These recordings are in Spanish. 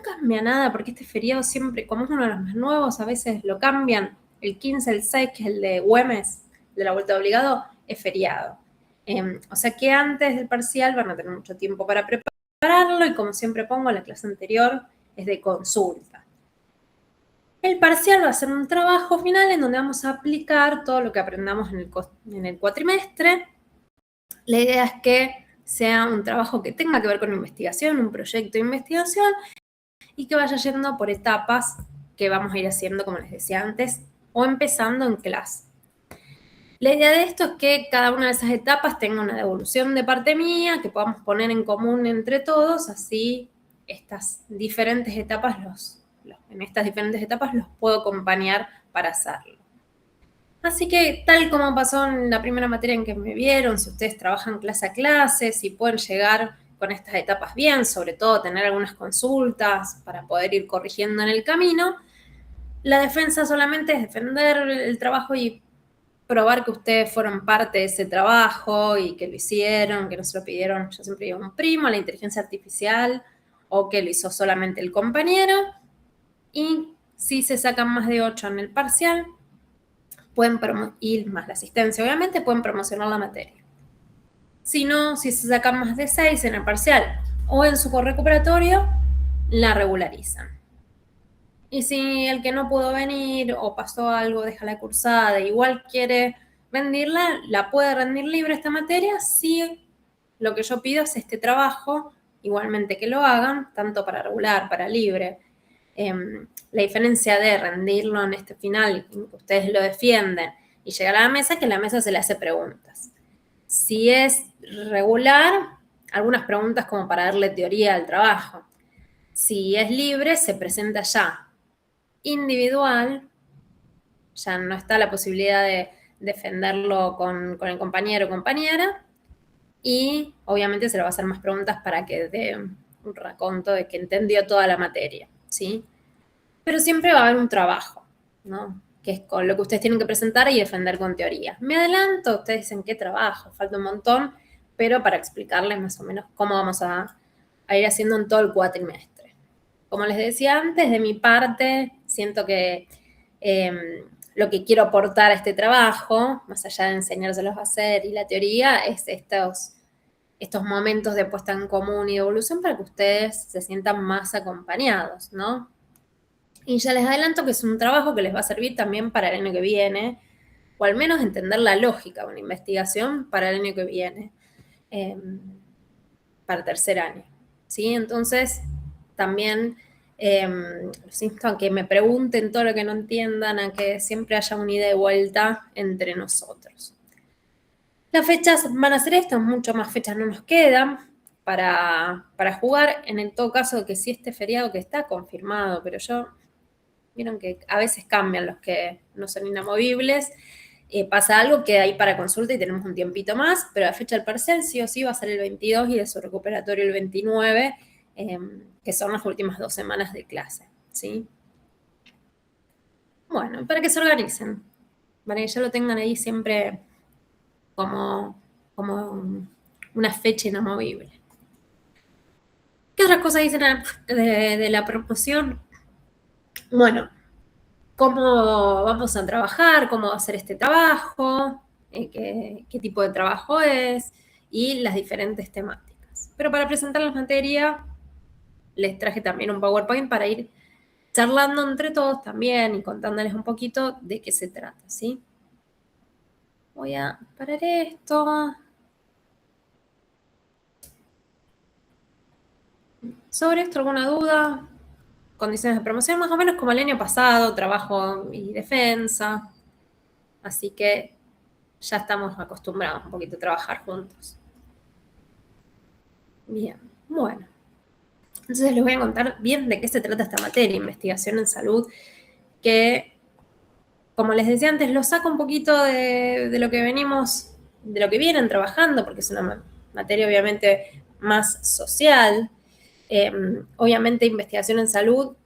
cambia nada, porque este feriado siempre, como es uno de los más nuevos, a veces lo cambian. El 15, el 6, que es el de Güemes, de la vuelta de obligado, es feriado. O sea que antes del parcial van a tener mucho tiempo para prepararlo y como siempre pongo, la clase anterior es de consulta. El parcial va a ser un trabajo final en donde vamos a aplicar todo lo que aprendamos en el cuatrimestre. La idea es que sea un trabajo que tenga que ver con investigación, un proyecto de investigación, y que vaya yendo por etapas que vamos a ir haciendo, como les decía antes, o empezando en clase. La idea de esto es que cada una de esas etapas tenga una devolución de parte mía, que podamos poner en común entre todos, así estas diferentes etapas en estas diferentes etapas los puedo acompañar para hacerlo. Así que tal como pasó en la primera materia en que me vieron, si ustedes trabajan clase a clase, si pueden llegar con estas etapas bien, sobre todo tener algunas consultas para poder ir corrigiendo en el camino, la defensa solamente es defender el trabajo y probar que ustedes fueron parte de ese trabajo y que lo hicieron, que no se lo pidieron, yo siempre digo, un primo, la inteligencia artificial, o que lo hizo solamente el compañero. Y si se sacan más de 8 en el parcial, pueden y más la asistencia, obviamente, pueden promocionar la materia. Si no, si se sacan más de 6 en el parcial o en su recuperatorio, la regularizan. Y si el que no pudo venir o pasó algo, deja la cursada, igual quiere rendirla, la puede rendir libre esta materia si lo que yo pido es este trabajo, igualmente que lo hagan, tanto para regular, para libre. La diferencia de rendirlo en este final, que ustedes lo defienden, y llegar a la mesa, que la mesa se le hace preguntas. Si es regular, algunas preguntas como para darle teoría al trabajo. Si es libre, se presenta ya. Individual, ya no está la posibilidad de defenderlo con el compañero o compañera, y obviamente se le va a hacer más preguntas para que dé un raconto de que entendió toda la materia, ¿sí? Pero siempre va a haber un trabajo, ¿no? Que es con lo que ustedes tienen que presentar y defender con teoría. Me adelanto, ustedes dicen qué trabajo, falta un montón, pero para explicarles más o menos cómo vamos a ir haciendo en todo el cuatrimestre. Como les decía antes, de mi parte, siento que lo que quiero aportar a este trabajo, más allá de enseñárselos a hacer y la teoría, es estos momentos de puesta en común y de evolución para que ustedes se sientan más acompañados, ¿no? Y ya les adelanto que es un trabajo que les va a servir también para el año que viene, o al menos entender la lógica de una investigación para el año que viene, para tercer año, ¿sí? Entonces, también los insto a que me pregunten todo lo que no entiendan, a que siempre haya una ida y vuelta entre nosotros. Las fechas van a ser estas, mucho más fechas no nos quedan para jugar, en el todo caso que sí este feriado que está confirmado, pero vieron que a veces cambian los que no son inamovibles, pasa algo que hay para consulta y tenemos un tiempito más, pero la fecha del parcial sí o sí va a ser el 22 y de su recuperatorio el 29, que son las últimas 2 semanas de clase, ¿sí? Bueno, para que se organicen, para que ya lo tengan ahí siempre como una fecha inamovible. ¿Qué otras cosas dicen de la promoción? Bueno, cómo vamos a trabajar, cómo va a ser este trabajo, qué tipo de trabajo es y las diferentes temáticas. Pero para presentar las materias, les traje también un PowerPoint para ir charlando entre todos también y contándoles un poquito de qué se trata, ¿sí? Voy a parar esto. Sobre esto, ¿alguna duda? Condiciones de promoción, más o menos como el año pasado, trabajo y defensa. Así que ya estamos acostumbrados un poquito a trabajar juntos. Bien, bueno. Entonces les voy a contar bien de qué se trata esta materia, investigación en salud, que, como les decía antes, lo saco un poquito de lo que de lo que vienen trabajando, porque es una materia obviamente más social. Obviamente investigación en salud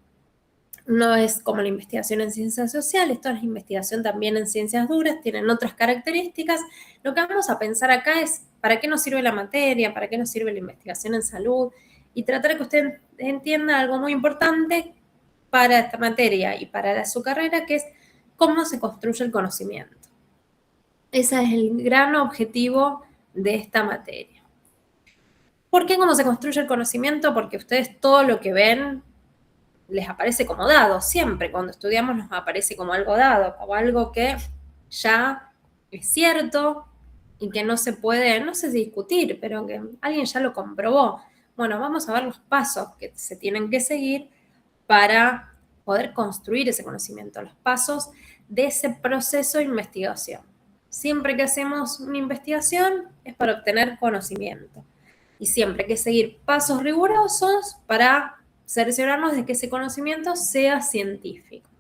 no es como la investigación en ciencias sociales, toda la investigación también en ciencias duras, tienen otras características. Lo que vamos a pensar acá es para qué nos sirve la materia, para qué nos sirve la investigación en salud, y tratar de que usted entienda algo muy importante para esta materia y para su carrera, que es cómo se construye el conocimiento. Ese es el gran objetivo de esta materia. ¿Por qué cómo se construye el conocimiento? Porque ustedes todo lo que ven les aparece como dado, siempre cuando estudiamos nos aparece como algo dado, como algo que ya es cierto y que no se puede, no sé si discutir, pero que alguien ya lo comprobó. Bueno, vamos a ver los pasos que se tienen que seguir para poder construir ese conocimiento, los pasos de ese proceso de investigación. Siempre que hacemos una investigación es para obtener conocimiento y siempre hay que seguir pasos rigurosos para cerciorarnos de que ese conocimiento sea científico.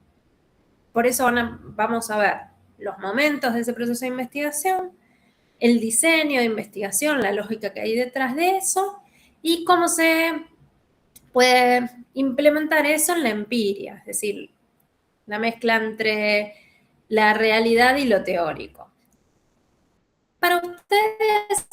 Por eso vamos a ver los momentos de ese proceso de investigación, el diseño de investigación, la lógica que hay detrás de eso y cómo se puede implementar eso en la empiria, es decir, la mezcla entre la realidad y lo teórico. Para ustedes,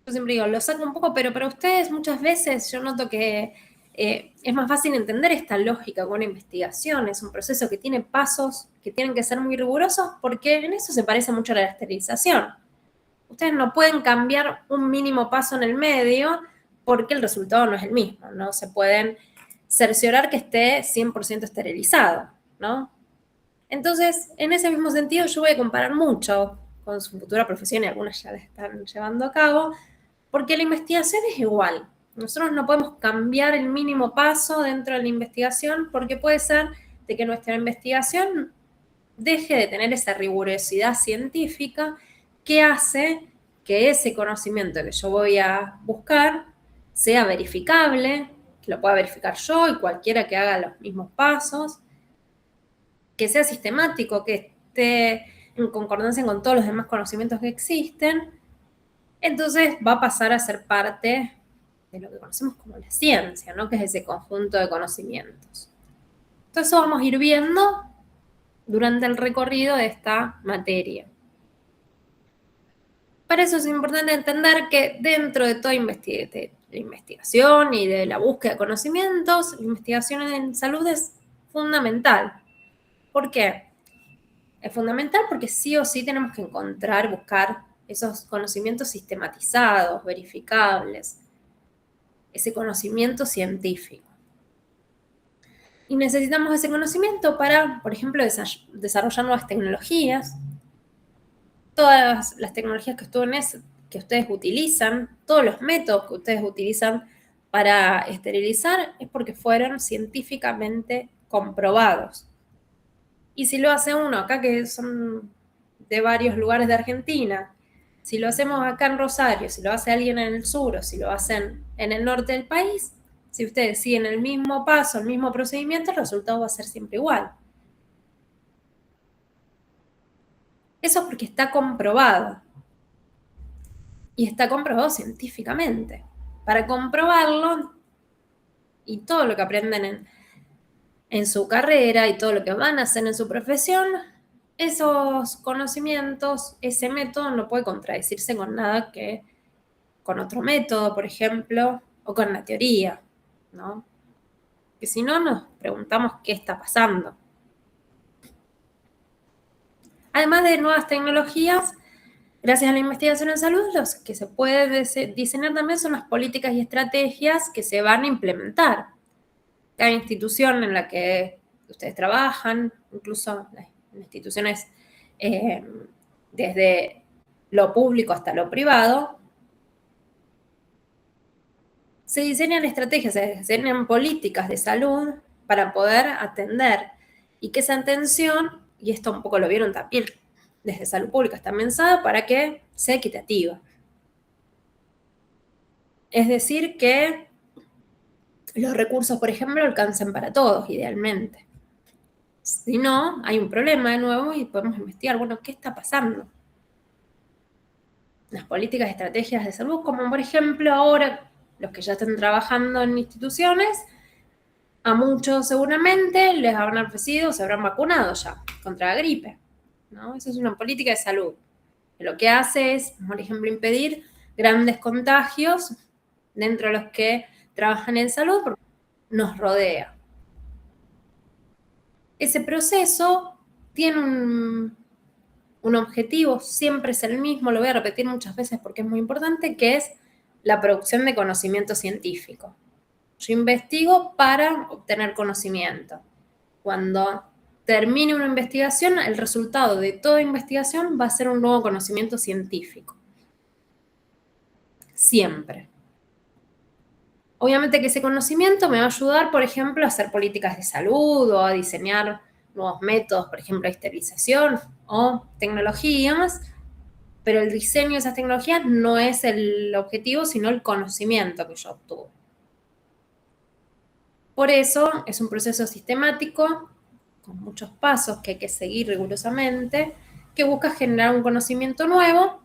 yo siempre digo, lo saco un poco, pero para ustedes muchas veces yo noto que es más fácil entender esta lógica con una investigación, es un proceso que tiene pasos que tienen que ser muy rigurosos porque en eso se parece mucho a la esterilización. Ustedes no pueden cambiar un mínimo paso en el medio porque el resultado no es el mismo, no se pueden cerciorar que esté 100% esterilizado, ¿no? Entonces, en ese mismo sentido, yo voy a comparar mucho con su futura profesión y algunas ya la están llevando a cabo, porque la investigación es igual. Nosotros no podemos cambiar el mínimo paso dentro de la investigación porque puede ser de que nuestra investigación deje de tener esa rigurosidad científica que hace que ese conocimiento que yo voy a buscar sea verificable, que lo pueda verificar yo y cualquiera que haga los mismos pasos, que sea sistemático, que esté en concordancia con todos los demás conocimientos que existen, entonces va a pasar a ser parte de lo que conocemos como la ciencia, ¿no? Que es ese conjunto de conocimientos. Entonces eso vamos a ir viendo durante el recorrido de esta materia. Para eso es importante entender que dentro de toda investigación y de la búsqueda de conocimientos, la investigación en salud es fundamental. ¿Por qué? Es fundamental porque sí o sí tenemos que encontrar, buscar esos conocimientos sistematizados, verificables, ese conocimiento científico. Y necesitamos ese conocimiento para, por ejemplo, desarrollar nuevas tecnologías. Todas las tecnologías que ustedes utilizan, todos los métodos que ustedes utilizan para esterilizar es porque fueron científicamente comprobados. Y si lo hace uno acá, que son de varios lugares de Argentina, si lo hacemos acá en Rosario, si lo hace alguien en el sur o si lo hacen en el norte del país, si ustedes siguen el mismo paso, el mismo procedimiento, el resultado va a ser siempre igual. Eso es porque está comprobado. Y está comprobado científicamente. Para comprobarlo, y todo lo que aprenden en su carrera y todo lo que van a hacer en su profesión, esos conocimientos, ese método no puede contradecirse con nada que con otro método, por ejemplo, o con la teoría, ¿no? Que si no nos preguntamos qué está pasando. Además de nuevas tecnologías, gracias a la investigación en salud, los que se puede diseñar también son las políticas y estrategias que se van a implementar. Cada institución en la que ustedes trabajan, incluso las instituciones desde lo público hasta lo privado, se diseñan estrategias, se diseñan políticas de salud para poder atender y que esa atención, y esto un poco lo vieron también desde salud pública, está pensada para que sea equitativa. Es decir, que los recursos, por ejemplo, alcancen para todos, idealmente. Si no, hay un problema de nuevo y podemos investigar, bueno, ¿qué está pasando? Las políticas y estrategias de salud, como por ejemplo ahora los que ya están trabajando en instituciones, a muchos seguramente les habrán ofrecido, se habrán vacunado ya contra la gripe, ¿no? Esa es una política de salud. Lo que hace es, por ejemplo, impedir grandes contagios dentro de los que trabajan en salud, porque nos rodea. Ese proceso tiene un objetivo, siempre es el mismo, lo voy a repetir muchas veces porque es muy importante, que es la producción de conocimiento científico. Yo investigo para obtener conocimiento. Cuando termine una investigación, el resultado de toda investigación va a ser un nuevo conocimiento científico. Siempre. Obviamente que ese conocimiento me va a ayudar, por ejemplo, a hacer políticas de salud o a diseñar nuevos métodos, por ejemplo, de esterilización o tecnologías, pero el diseño de esas tecnologías no es el objetivo, sino el conocimiento que yo obtuve. Por eso es un proceso sistemático, con muchos pasos que hay que seguir rigurosamente, que busca generar un conocimiento nuevo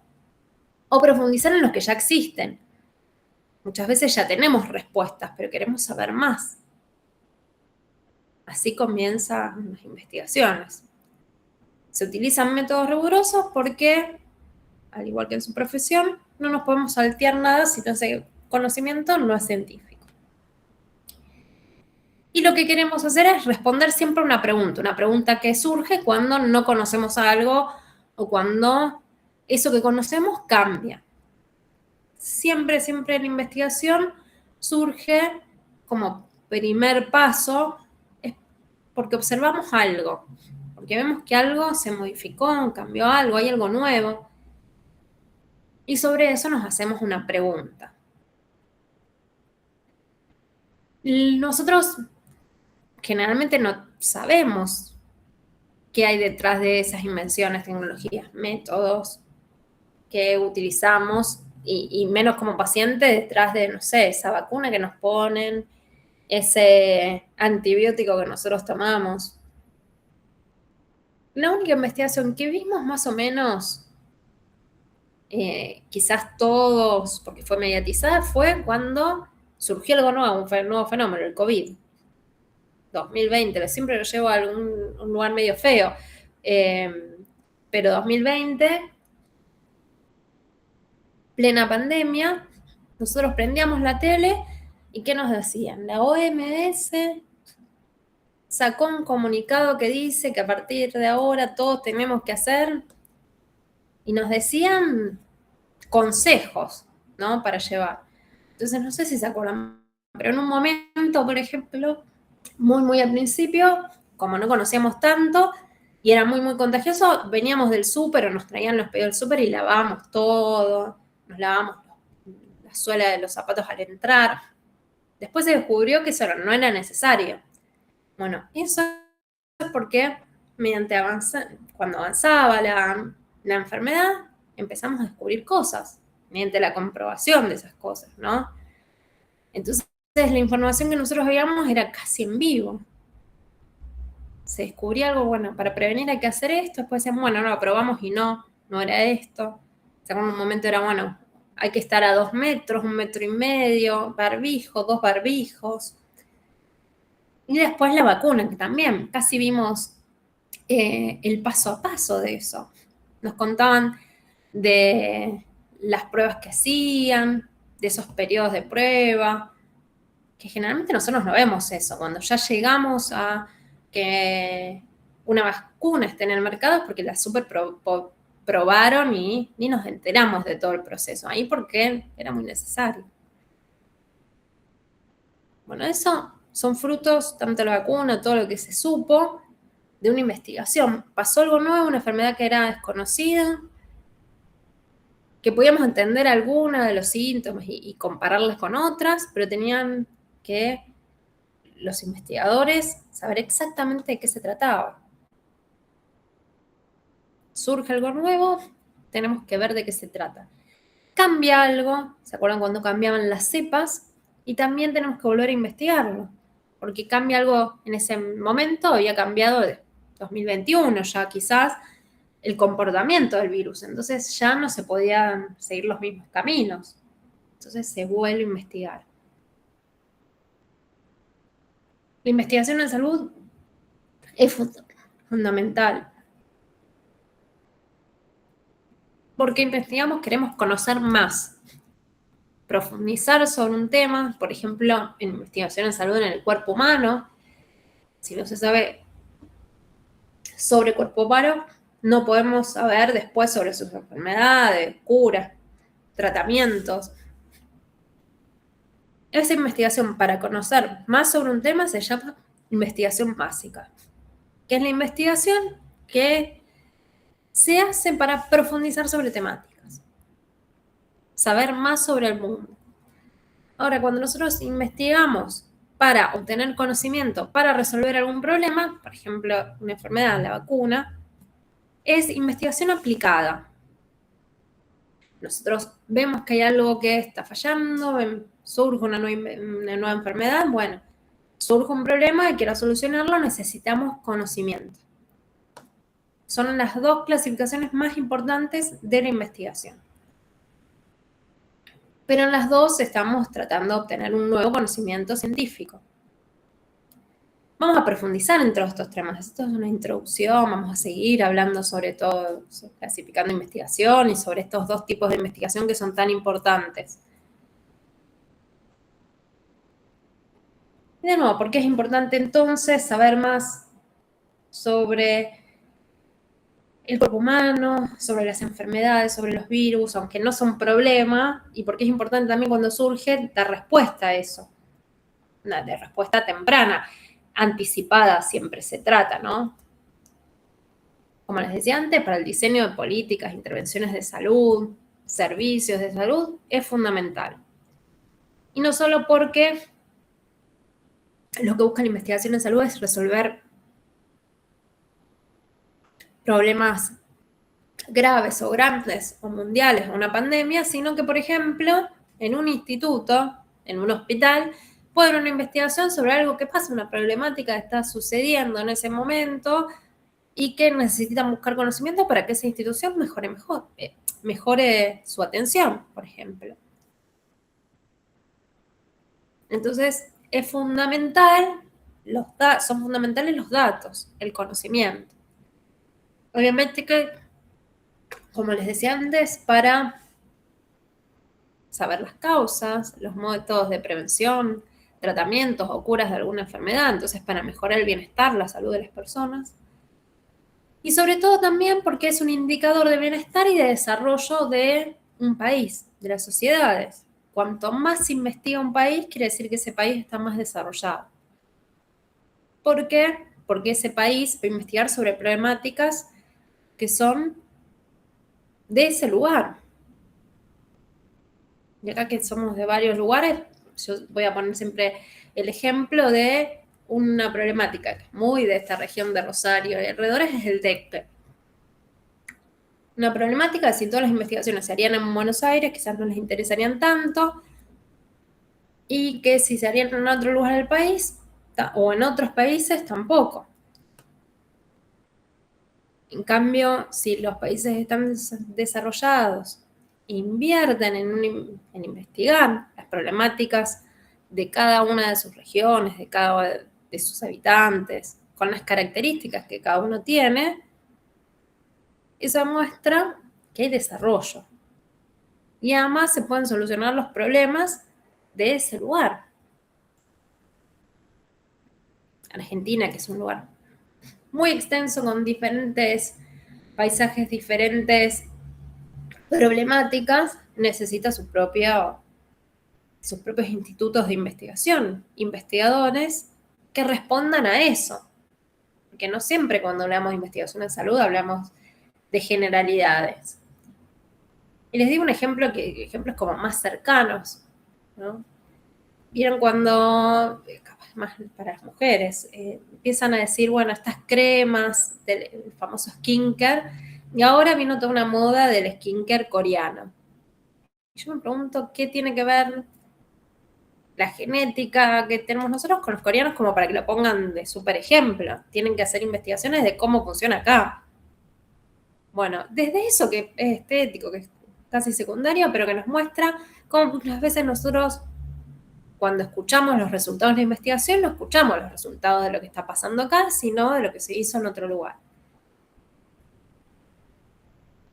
o profundizar en los que ya existen. Muchas veces ya tenemos respuestas, pero queremos saber más. Así comienzan las investigaciones. Se utilizan métodos rigurosos porque, al igual que en su profesión, no nos podemos saltear nada si ese conocimiento no es científico. Y lo que queremos hacer es responder siempre a una pregunta que surge cuando no conocemos algo o cuando eso que conocemos cambia. Siempre en la investigación surge como primer paso, es porque observamos algo, porque vemos que algo se modificó, cambió algo, hay algo nuevo. Y sobre eso nos hacemos una pregunta. Nosotros generalmente no sabemos qué hay detrás de esas invenciones, tecnologías, métodos que utilizamos y menos como paciente detrás de, no sé, esa vacuna que nos ponen, ese antibiótico que nosotros tomamos. La única investigación que vimos más o menos, quizás todos, porque fue mediatizada, fue cuando surgió algo nuevo, un nuevo fenómeno, el COVID. 2020, siempre lo llevo a un lugar medio feo, pero 2020, plena pandemia, nosotros prendíamos la tele y ¿qué nos decían? La OMS sacó un comunicado que dice que a partir de ahora todos tenemos que hacer, y nos decían consejos, ¿no? Para llevar. Entonces, no sé si se acuerdan, pero en un momento, por ejemplo, muy al principio, como no conocíamos tanto y era muy contagioso, veníamos del súper o nos traían los pedidos del súper y lavábamos todo, nos lavábamos la suela de los zapatos al entrar. Después se descubrió que eso no era necesario. Bueno, eso es porque cuando avanzaba la enfermedad, empezamos a descubrir cosas, mediante la comprobación de esas cosas, ¿no? Entonces, la información que nosotros veíamos era casi en vivo. Se descubría algo, bueno, para prevenir hay que hacer esto, después decían, bueno, no, lo probamos y no era esto. O sea, en un momento era, bueno, hay que estar a 2 metros, 1,5 metros, barbijo, 2 barbijos. Y después la vacuna, que también casi vimos el paso a paso de eso. Nos contaban de las pruebas que hacían, de esos periodos de prueba, que generalmente nosotros no vemos eso. Cuando ya llegamos a que una vacuna esté en el mercado es porque la super probaron y ni nos enteramos de todo el proceso. Ahí porque era muy necesario. Bueno, eso son frutos, tanto la vacuna, todo lo que se supo, de una investigación. Pasó algo nuevo, una enfermedad que era desconocida, que podíamos entender alguna de los síntomas y compararlas con otras, pero tenían que los investigadores saber exactamente de qué se trataba. Surge algo nuevo, tenemos que ver de qué se trata. Cambia algo, ¿se acuerdan cuando cambiaban las cepas? Y también tenemos que volver a investigarlo, porque cambia algo en ese momento, había cambiado de 2021 ya quizás el comportamiento del virus, entonces ya no se podían seguir los mismos caminos, entonces se vuelve a investigar. La investigación en salud es fundamental, porque investigamos, queremos conocer más, profundizar sobre un tema, por ejemplo, en investigación en salud en el cuerpo humano. Si no se sabe sobre cuerpo humano, no podemos saber después sobre sus enfermedades, curas, tratamientos. Esa investigación para conocer más sobre un tema se llama investigación básica, que es la investigación que se hace para profundizar sobre temáticas, saber más sobre el mundo. Ahora, cuando nosotros investigamos para obtener conocimiento, para resolver algún problema, por ejemplo, una enfermedad, la vacuna, es investigación aplicada. Nosotros vemos que hay algo que está fallando, surge una nueva enfermedad, bueno, surge un problema y quiero solucionarlo, necesitamos conocimiento. Son las dos clasificaciones más importantes de la investigación. Pero en las dos estamos tratando de obtener un nuevo conocimiento científico. Vamos a profundizar en todos estos temas. Esto es una introducción, vamos a seguir hablando sobre todo, clasificando investigación y sobre estos dos tipos de investigación que son tan importantes. Y de nuevo, ¿por qué es importante entonces saber más sobre el cuerpo humano, sobre las enfermedades, sobre los virus, aunque no son problema? Y por qué es importante también cuando surge dar respuesta a eso, de respuesta temprana, anticipada siempre se trata, ¿no? Como les decía antes, para el diseño de políticas, intervenciones de salud, servicios de salud, es fundamental. Y no solo porque lo que busca la investigación en salud es resolver problemas graves o grandes o mundiales o una pandemia, sino que, por ejemplo, en un instituto, en un hospital, puede haber una investigación sobre algo que pasa, una problemática que está sucediendo en ese momento y que necesitan buscar conocimiento para que esa institución mejore su atención, por ejemplo. Entonces, es fundamental, son fundamentales los datos, el conocimiento. Obviamente que, como les decía antes, para saber las causas, los métodos de prevención, tratamientos o curas de alguna enfermedad, entonces para mejorar el bienestar, la salud de las personas. Y sobre todo también porque es un indicador de bienestar y de desarrollo de un país, de las sociedades. Cuanto más se investiga un país, quiere decir que ese país está más desarrollado. ¿Por qué? Porque ese país va a investigar sobre problemáticas que son de ese lugar. Y acá que somos de varios lugares, yo voy a poner siempre el ejemplo de una problemática que es muy de esta región de Rosario y alrededores, es el dengue. Una problemática que si todas las investigaciones se harían en Buenos Aires, quizás no les interesarían tanto, y que si se harían en otro lugar del país, o en otros países, tampoco. En cambio, si los países están desarrollados, invierten en investigar las problemáticas de cada una de sus regiones, de cada de sus habitantes, con las características que cada uno tiene, eso muestra que hay desarrollo. Y además se pueden solucionar los problemas de ese lugar. Argentina, que es un lugar muy extenso con diferentes paisajes, diferentes problemáticas, necesita sus propios institutos de investigación, investigadores que respondan a eso. Porque no siempre cuando hablamos de investigación en salud hablamos de generalidades. Y les digo un ejemplo, ejemplos como más cercanos, ¿no? Vieron cuando, capaz más para las mujeres, empiezan a decir, bueno, estas cremas del famoso skincare, y ahora vino toda una moda del skincare coreano. Y yo me pregunto, ¿qué tiene que ver la genética que tenemos nosotros con los coreanos como para que lo pongan de súper ejemplo? Tienen que hacer investigaciones de cómo funciona acá. Bueno, desde eso que es estético, que es casi secundario, pero que nos muestra cómo muchas veces nosotros, cuando escuchamos los resultados de la investigación, no escuchamos los resultados de lo que está pasando acá, sino de lo que se hizo en otro lugar.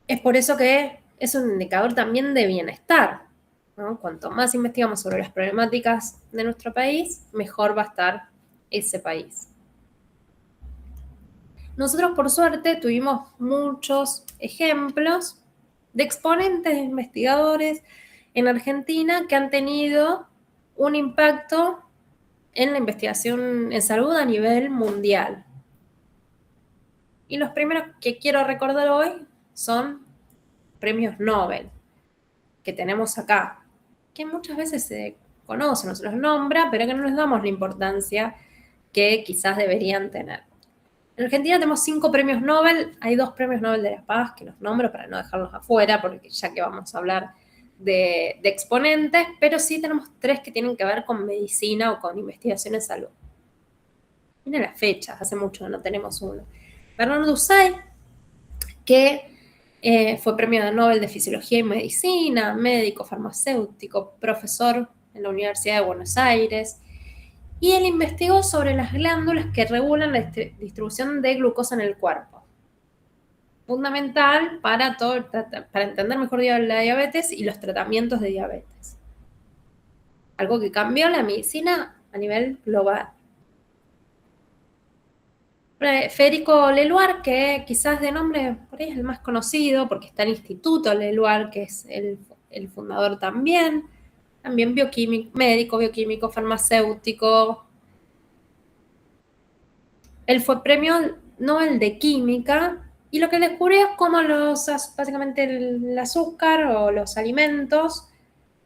Es por eso que es un indicador también de bienestar, ¿no? Cuanto más investigamos sobre las problemáticas de nuestro país, mejor va a estar ese país. Nosotros, por suerte, tuvimos muchos ejemplos de exponentes de investigadores en Argentina que han tenido un impacto en la investigación en salud a nivel mundial. Y los primeros que quiero recordar hoy son premios Nobel que tenemos acá, que muchas veces se conocen o se los nombra, pero que no les damos la importancia que quizás deberían tener. En Argentina tenemos 5 premios Nobel, hay 2 premios Nobel de la Paz que los nombro para no dejarlos afuera, porque ya que vamos a hablar de exponentes, pero sí tenemos 3 que tienen que ver con medicina o con investigación en salud. Miren las fechas, hace mucho no tenemos uno. Bernard Dussay, que fue premio Nobel de Fisiología y Medicina, médico, farmacéutico, profesor en la Universidad de Buenos Aires, y él investigó sobre las glándulas que regulan la distribución de glucosa en el cuerpo. Fundamental para entender mejor la diabetes y los tratamientos de diabetes. Algo que cambió la medicina a nivel global. Federico Leloir, que quizás de nombre por ahí es el más conocido, porque está el Instituto Leloir, que es el fundador también bioquímico, médico, bioquímico, farmacéutico. Él fue premio Nobel de Química, y lo que descubrió es cómo básicamente el azúcar o los alimentos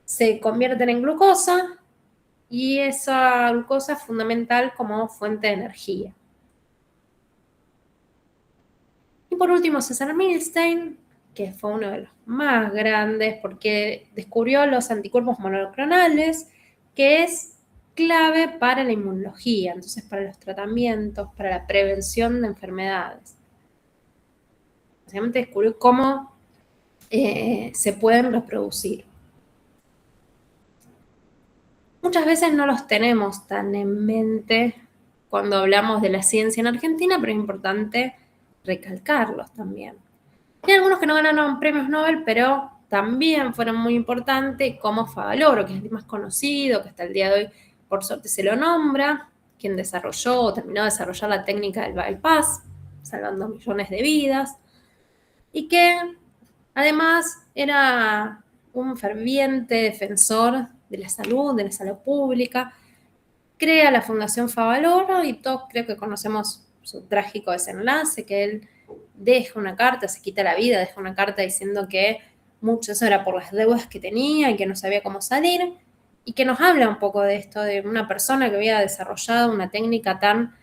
se convierten en glucosa, y esa glucosa es fundamental como fuente de energía. Y por último, César Milstein, que fue uno de los más grandes porque descubrió los anticuerpos monoclonales, que es clave para la inmunología, entonces para los tratamientos, para la prevención de enfermedades. Básicamente descubrió cómo se pueden reproducir. Muchas veces no los tenemos tan en mente cuando hablamos de la ciencia en Argentina, pero es importante recalcarlos también. Hay algunos que no ganaron premios Nobel, pero también fueron muy importantes, como Favaloro, que es el más conocido, que hasta el día de hoy, por suerte, se lo nombra, quien desarrolló o terminó de desarrollar la técnica del bypass, salvando millones de vidas, y que además era un ferviente defensor de la salud pública. Crea la Fundación Favaloro y todos creo que conocemos su trágico desenlace, que él deja una carta, se quita la vida, deja una carta diciendo que mucho eso era por las deudas que tenía y que no sabía cómo salir, y que nos habla un poco de esto, de una persona que había desarrollado una técnica tan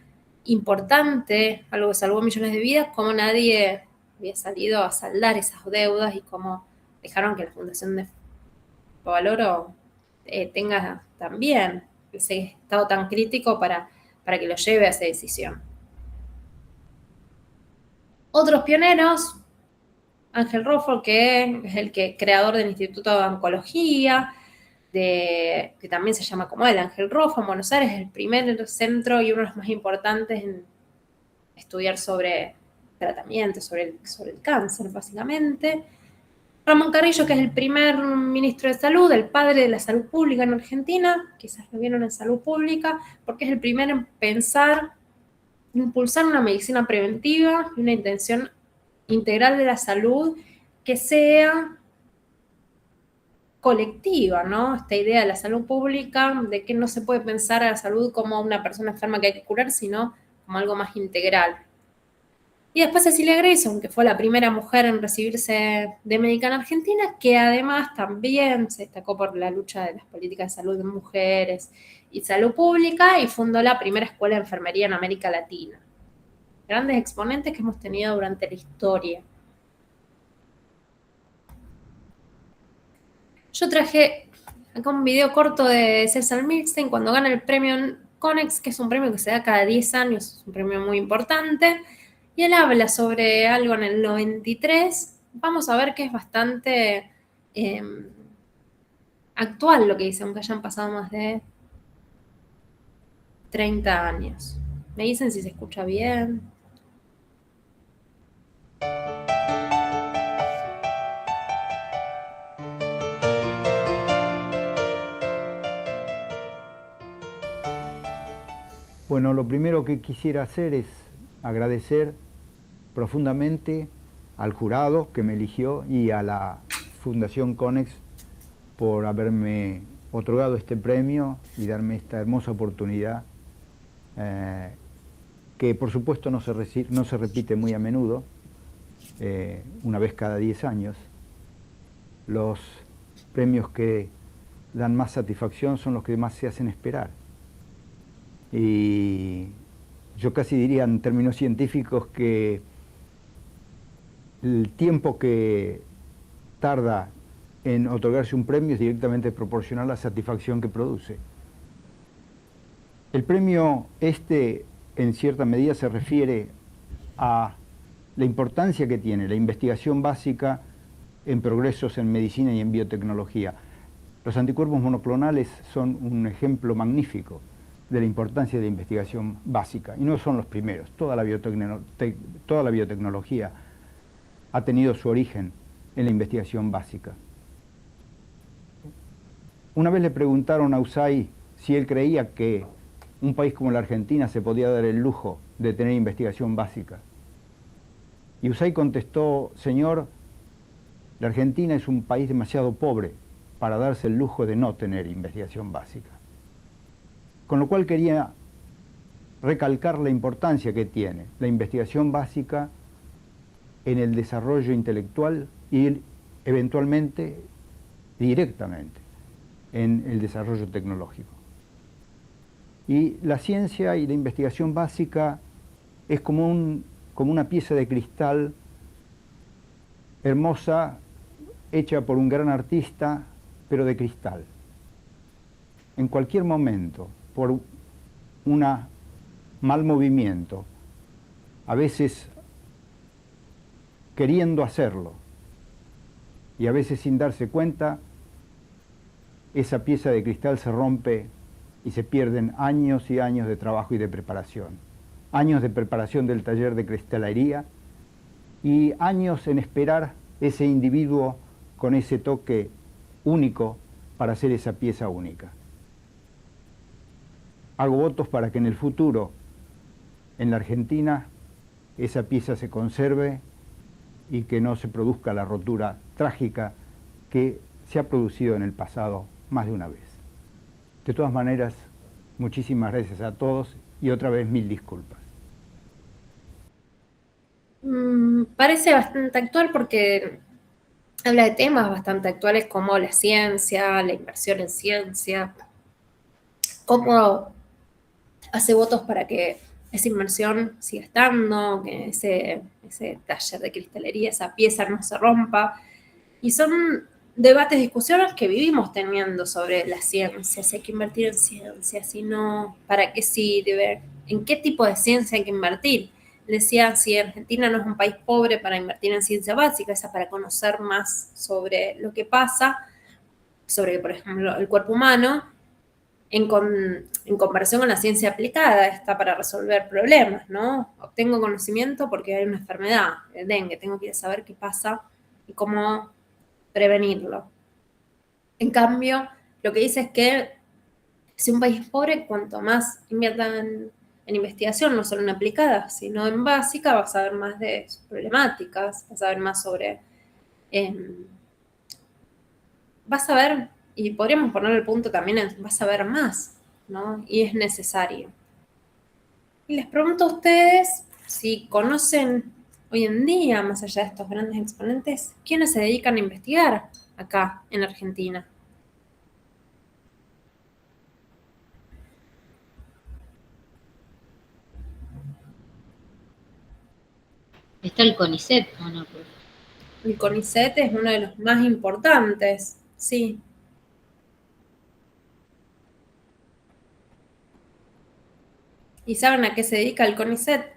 importante, algo que salvó millones de vidas, como nadie había salido a saldar esas deudas y cómo dejaron que la Fundación de Favaloro tenga también ese estado tan crítico para que lo lleve a esa decisión. Otros pioneros, Ángel Roffo, que es el creador del Instituto de Oncología, que también se llama como él, Ángel Roffo, en Buenos Aires, es el primer centro y uno de los más importantes en estudiar sobre tratamiento, sobre el cáncer, básicamente. Ramón Carrillo, que es el primer ministro de Salud, el padre de la salud pública en Argentina, quizás lo vieron en salud pública, porque es el primero en pensar, impulsar una medicina preventiva y una intención integral de la salud que sea colectiva, ¿no? Esta idea de la salud pública, de que no se puede pensar a la salud como una persona enferma que hay que curar, sino como algo más integral. Y después Cecilia Grayson, que fue la primera mujer en recibirse de médica en Argentina, que además también se destacó por la lucha de las políticas de salud de mujeres y salud pública, y fundó la primera escuela de enfermería en América Latina. Grandes exponentes que hemos tenido durante la historia. Yo traje acá un video corto de César Milstein cuando gana el premio CONEX, que es un premio que se da cada 10 años, es un premio muy importante, y él habla sobre algo en el 93. Vamos a ver que es bastante actual lo que dice, aunque hayan pasado más de 30 años. Me dicen si se escucha bien. Bueno, lo primero que quisiera hacer es agradecer profundamente al jurado que me eligió y a la Fundación Conex por haberme otorgado este premio y darme esta hermosa oportunidad, eh, que por supuesto no se repite muy a menudo, una vez cada 10 años. Los premios que dan más satisfacción son los que más se hacen esperar. Y yo casi diría en términos científicos que el tiempo que tarda en otorgarse un premio es directamente proporcional a la satisfacción que produce. El premio en cierta medida, se refiere a la importancia que tiene la investigación básica en progresos en medicina y en biotecnología. Los anticuerpos monoclonales son un ejemplo magnífico de la importancia de la investigación básica, y no son los primeros. Toda la biotecnología ha tenido su origen en la investigación básica. Una vez le preguntaron a Usai si él creía que un país como la Argentina se podía dar el lujo de tener investigación básica. Y Usai contestó: señor, la Argentina es un país demasiado pobre para darse el lujo de no tener investigación básica. Con lo cual quería recalcar la importancia que tiene la investigación básica en el desarrollo intelectual y eventualmente, directamente, en el desarrollo tecnológico. Y la ciencia y la investigación básica es como una pieza de cristal hermosa, hecha por un gran artista, pero de cristal. En cualquier momento, por un mal movimiento, a veces queriendo hacerlo y a veces sin darse cuenta, esa pieza de cristal se rompe y se pierden años y años de trabajo y de preparación. Años de preparación del taller de cristalería y años en esperar ese individuo con ese toque único para hacer esa pieza única. Hago votos para que en el futuro, en la Argentina, esa pieza se conserve y que no se produzca la rotura trágica que se ha producido en el pasado más de una vez. De todas maneras, muchísimas gracias a todos y otra vez mil disculpas. Parece bastante actual porque habla de temas bastante actuales como la ciencia, la inversión en ciencia, cómo hace votos para que esa inversión siga estando, que ese taller de cristalería, esa pieza no se rompa. Y son debates, discusiones que vivimos teniendo sobre la ciencia, si hay que invertir en ciencia, si no, para qué sirve, en qué tipo de ciencia hay que invertir. Decía, si Argentina no es un país pobre para invertir en ciencia básica, esa para conocer más sobre lo que pasa, sobre, por ejemplo, el cuerpo humano, en comparación con la ciencia aplicada, está para resolver problemas, ¿no? Obtengo conocimiento porque hay una enfermedad, el dengue, tengo que saber qué pasa y cómo prevenirlo. En cambio, lo que dice es que si un país es pobre, cuanto más invierta en investigación, no solo en aplicada, sino en básica, vas a ver más de sus problemáticas, vas a ver más sobre... vas a ver, y podríamos poner el punto también en vas a ver más, ¿no? Y es necesario. Y les pregunto a ustedes si conocen hoy en día, más allá de estos grandes exponentes, ¿quiénes se dedican a investigar acá en Argentina? Está el CONICET, ¿o no? El CONICET es uno de los más importantes, sí. ¿Y saben a qué se dedica el CONICET?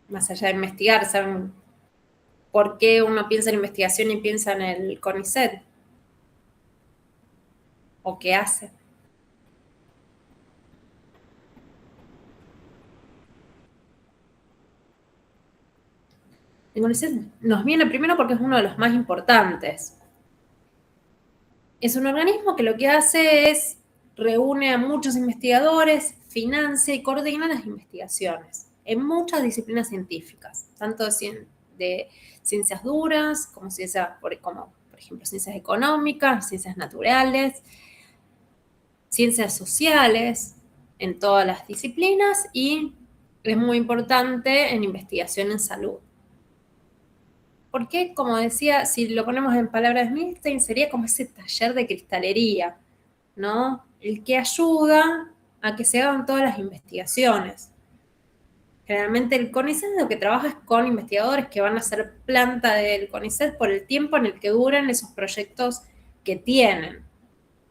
Más allá de investigar, ¿saben por qué uno piensa en investigación y piensa en el CONICET? ¿O qué hace? El CONICET nos viene primero porque es uno de los más importantes. Es un organismo que lo que hace es reúne a muchos investigadores, financia y coordina las investigaciones en muchas disciplinas científicas, tanto de ciencias duras como como por ejemplo ciencias económicas, ciencias naturales, ciencias sociales, en todas las disciplinas, y es muy importante en investigación en salud. Porque, como decía, si lo ponemos en palabras de Milstein, sería como ese taller de cristalería, ¿no? El que ayuda a que se hagan todas las investigaciones. Generalmente el CONICET lo que trabaja es con investigadores que van a ser planta del CONICET por el tiempo en el que duran esos proyectos que tienen,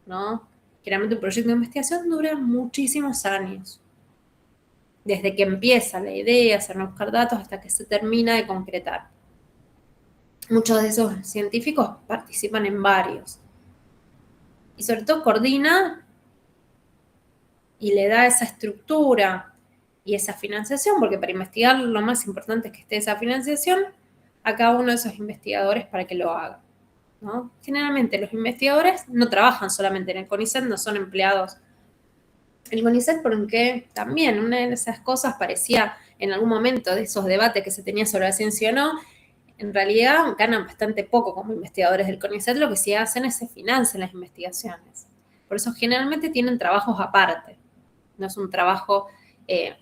¿no? Generalmente un proyecto de investigación dura muchísimos años. Desde que empieza la idea, hacer buscar datos, hasta que se termina de concretar. Muchos de esos científicos participan en varios. Y sobre todo coordina y le da esa estructura y esa financiación, porque para investigar lo más importante es que esté esa financiación a cada uno de esos investigadores para que lo haga, ¿no? Generalmente los investigadores no trabajan solamente en el CONICET, no son empleados el CONICET, porque también una de esas cosas parecía en algún momento de esos debates que se tenía sobre la ciencia o no, en realidad ganan bastante poco como investigadores del CONICET, lo que sí hacen es se financian las investigaciones. Por eso generalmente tienen trabajos aparte. No es un trabajo,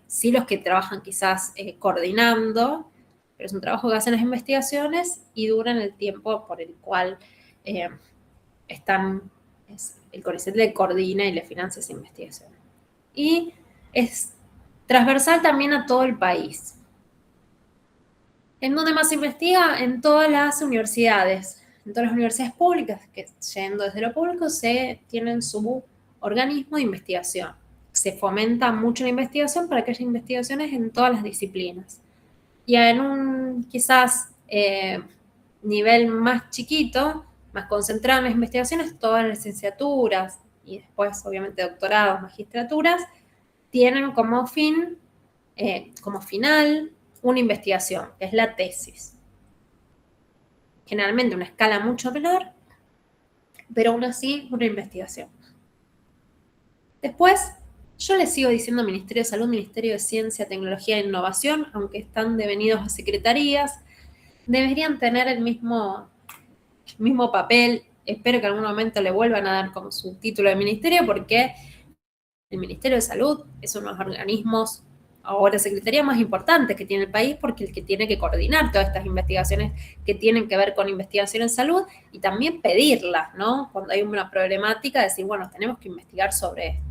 sí los que trabajan quizás coordinando, pero es un trabajo que hacen las investigaciones y duran el tiempo por el cual el CONICET le coordina y le financia esa investigación. Y es transversal también a todo el país. ¿En dónde más se investiga? En todas las universidades. En todas las universidades públicas, que yendo desde lo público, tienen su organismo de investigación. Se fomenta mucho la investigación para que haya investigaciones en todas las disciplinas. Y en un quizás nivel más chiquito, más concentrado en las investigaciones, todas las licenciaturas y después obviamente doctorados, magistraturas, tienen como fin, como final, una investigación, que es la tesis. Generalmente una escala mucho menor, pero aún así una investigación. Después, yo les sigo diciendo Ministerio de Salud, Ministerio de Ciencia, Tecnología e Innovación, aunque están devenidos a secretarías, deberían tener el mismo papel. Espero que en algún momento le vuelvan a dar como su título de ministerio, porque el Ministerio de Salud es uno de los organismos, ahora secretaría más importantes que tiene el país, porque el que tiene que coordinar todas estas investigaciones que tienen que ver con investigación en salud y también pedirlas, ¿no? Cuando hay una problemática, decir, bueno, tenemos que investigar sobre esto.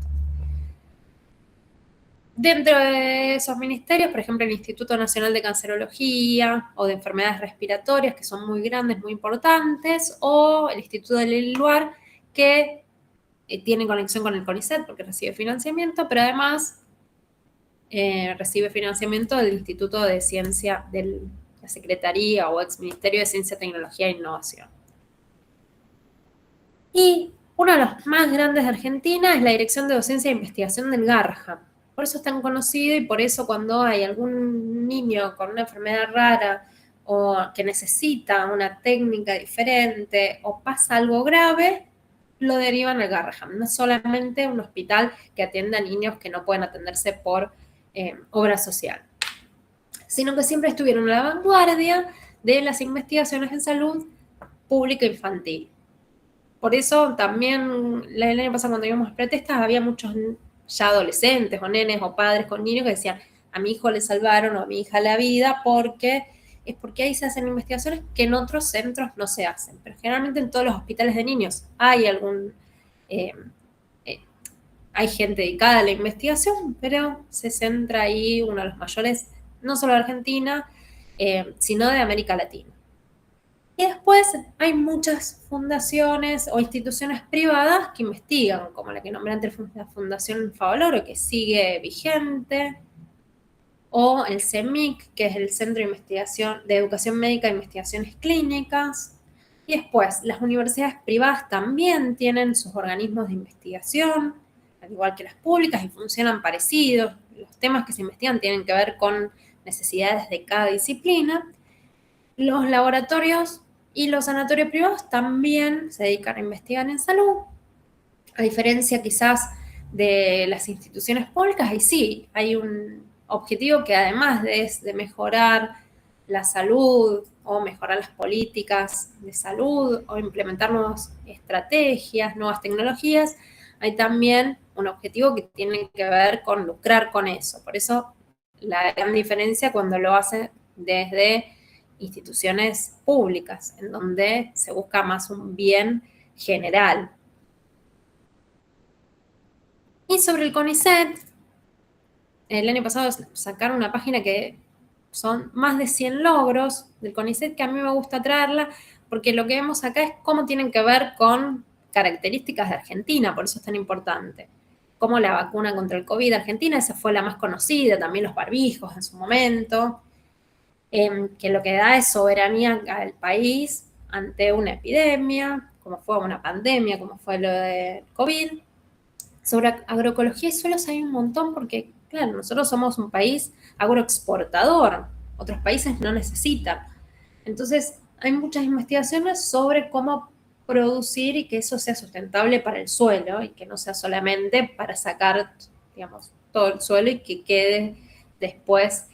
Dentro de esos ministerios, por ejemplo, el Instituto Nacional de Cancerología o de Enfermedades Respiratorias, que son muy grandes, muy importantes, o el Instituto del ILUAR, que tiene conexión con el CONICET porque recibe financiamiento, pero además recibe financiamiento del Instituto de Ciencia de la Secretaría o ex Ministerio de Ciencia, Tecnología e Innovación. Y uno de los más grandes de Argentina es la Dirección de Docencia e Investigación del Garrahan. Por eso es tan conocido y por eso cuando hay algún niño con una enfermedad rara o que necesita una técnica diferente o pasa algo grave, lo derivan al Garrahan. No es solamente un hospital que atiende a niños que no pueden atenderse por obra social, sino que siempre estuvieron a la vanguardia de las investigaciones en salud pública infantil. Por eso también el año pasado cuando íbamos a protestas había muchos ya adolescentes o nenes o padres con niños que decían, a mi hijo le salvaron o a mi hija la vida porque ahí se hacen investigaciones que en otros centros no se hacen. Pero generalmente en todos los hospitales de niños hay hay gente dedicada a la investigación, pero se centra ahí uno de los mayores, no solo de Argentina, sino de América Latina. Y después hay muchas fundaciones o instituciones privadas que investigan, como la que nombré antes, la Fundación Favaloro, que sigue vigente, o el CEMIC, que es el Centro de Investigación de Educación Médica e Investigaciones Clínicas. Y después, las universidades privadas también tienen sus organismos de investigación, al igual que las públicas, y funcionan parecidos. Los temas que se investigan tienen que ver con necesidades de cada disciplina. Los laboratorios y los sanatorios privados también se dedican a investigar en salud, a diferencia quizás de las instituciones públicas, y sí, hay un objetivo que además de mejorar la salud o mejorar las políticas de salud o implementar nuevas estrategias, nuevas tecnologías, hay también un objetivo que tiene que ver con lucrar con eso. Por eso la gran diferencia cuando lo hace desde instituciones públicas, en donde se busca más un bien general. Y sobre el CONICET, el año pasado sacaron una página que son más de 100 logros del CONICET, que a mí me gusta traerla, porque lo que vemos acá es cómo tienen que ver con características de Argentina, por eso es tan importante. Como la vacuna contra el COVID de Argentina, esa fue la más conocida, también los barbijos en su momento, que lo que da es soberanía al país ante una epidemia, como fue una pandemia, como fue lo de COVID. Sobre agroecología y suelos hay un montón porque, claro, nosotros somos un país agroexportador, otros países no necesitan. Entonces, hay muchas investigaciones sobre cómo producir y que eso sea sustentable para el suelo y que no sea solamente para sacar, digamos, todo el suelo y que quede después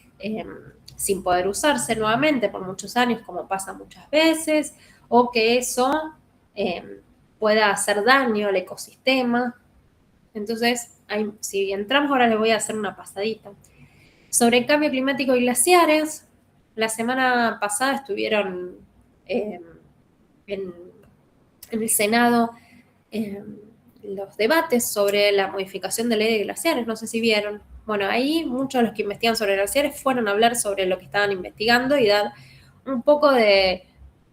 sin poder usarse nuevamente por muchos años, como pasa muchas veces, o que eso pueda hacer daño al ecosistema. Entonces, si entramos ahora, les voy a hacer una pasadita. Sobre el cambio climático y glaciares, la semana pasada estuvieron en el Senado los debates sobre la modificación de ley de glaciares, no sé si vieron. Bueno, ahí muchos de los que investigan sobre glaciares fueron a hablar sobre lo que estaban investigando y dar un poco de,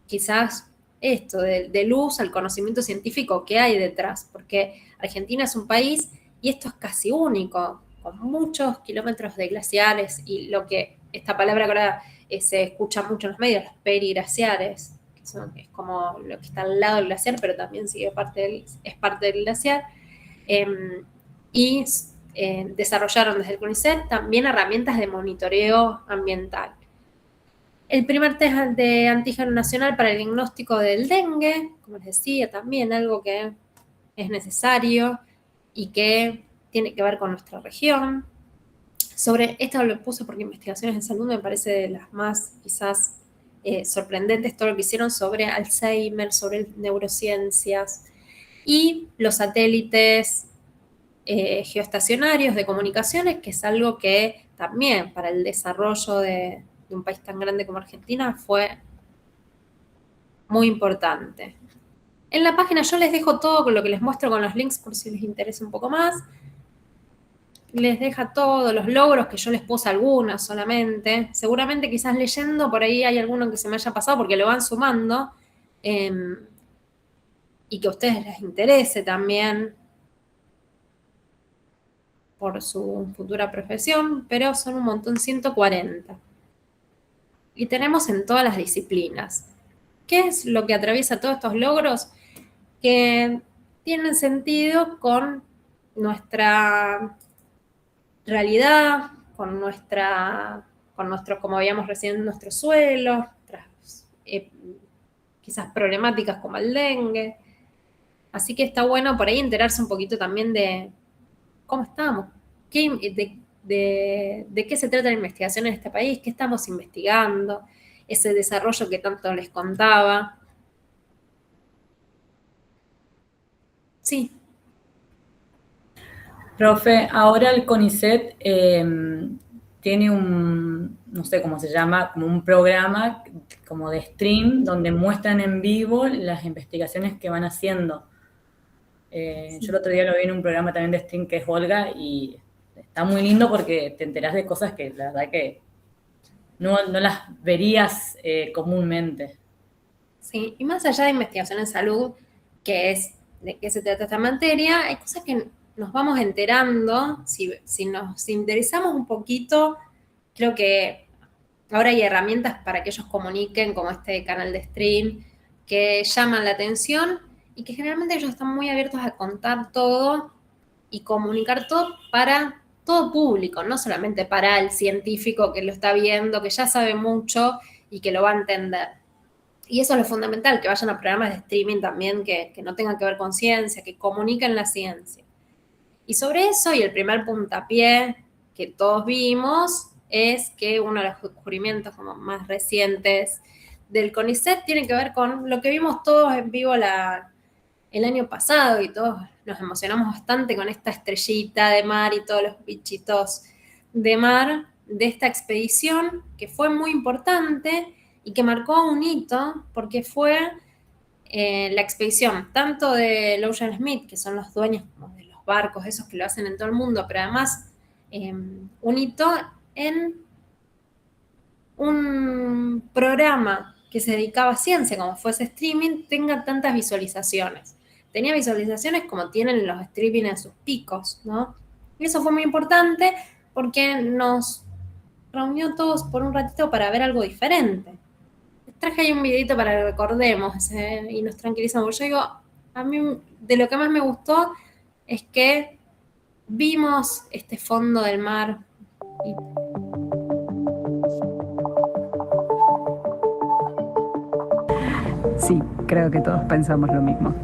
quizás, esto, de luz al conocimiento científico que hay detrás, porque Argentina es un país, y esto es casi único, con muchos kilómetros de glaciares, y lo que esta palabra ahora se escucha mucho en los medios, los periglaciares, que es como lo que está al lado del glaciar, pero también es parte del glaciar, y desarrollaron desde el CONICET también herramientas de monitoreo ambiental. El primer test de antígeno nacional para el diagnóstico del dengue, como les decía, también algo que es necesario y que tiene que ver con nuestra región. Sobre esto lo puse porque investigaciones en salud me parece de las más quizás sorprendentes, todo lo que hicieron sobre Alzheimer, sobre neurociencias y los satélites geoestacionarios de comunicaciones, que es algo que también para el desarrollo de un país tan grande como Argentina fue muy importante. En la página yo les dejo todo con lo que les muestro con los links por si les interesa un poco más. Les deja todos los logros, que yo les puse algunos solamente. Seguramente quizás leyendo por ahí hay alguno que se me haya pasado porque lo van sumando. Y que a ustedes les interese también por su futura profesión, pero son un montón, 140. Y tenemos en todas las disciplinas. ¿Qué es lo que atraviesa todos estos logros? Que tienen sentido con nuestra realidad, con nuestro, como veíamos recién, nuestro suelo, nuestras quizás problemáticas como el dengue. Así que está bueno por ahí enterarse un poquito también de cómo estamos, de qué se trata la investigación en este país, qué estamos investigando, ese desarrollo que tanto les contaba. Sí. Profe, ahora el CONICET tiene no sé cómo se llama, como un programa como de stream donde muestran en vivo las investigaciones que van haciendo. Sí. Yo el otro día lo vi en un programa también de stream que es Olga y está muy lindo porque te enterás de cosas que la verdad que no las verías comúnmente. Sí, y más allá de investigación en salud, que es de qué se trata esta materia, hay cosas que nos vamos enterando, si nos interesamos un poquito, creo que ahora hay herramientas para que ellos comuniquen, como este canal de stream, que llaman la atención y que generalmente ellos están muy abiertos a contar todo y comunicar todo para todo público, no solamente para el científico que lo está viendo, que ya sabe mucho y que lo va a entender. Y eso es lo fundamental, que vayan a programas de streaming también que no tengan que ver con ciencia, que comuniquen la ciencia. Y sobre eso, y el primer puntapié que todos vimos, es que uno de los descubrimientos como más recientes del CONICET tiene que ver con lo que vimos todos en vivo el año pasado, y todos nos emocionamos bastante con esta estrellita de mar y todos los bichitos de mar de esta expedición, que fue muy importante y que marcó un hito, porque fue la expedición tanto de Ocean Smith, que son los dueños como de los barcos, esos que lo hacen en todo el mundo, pero además un hito en un programa que se dedicaba a ciencia, como fue ese streaming, tenga tantas visualizaciones. Tenía visualizaciones como tienen los streaming en sus picos, ¿no? Y eso fue muy importante porque nos reunió todos por un ratito para ver algo diferente. Les traje ahí un videito para que recordemos y nos tranquilizamos. Yo digo, a mí de lo que más me gustó es que vimos este fondo del mar y Sí, creo que todos pensamos lo mismo.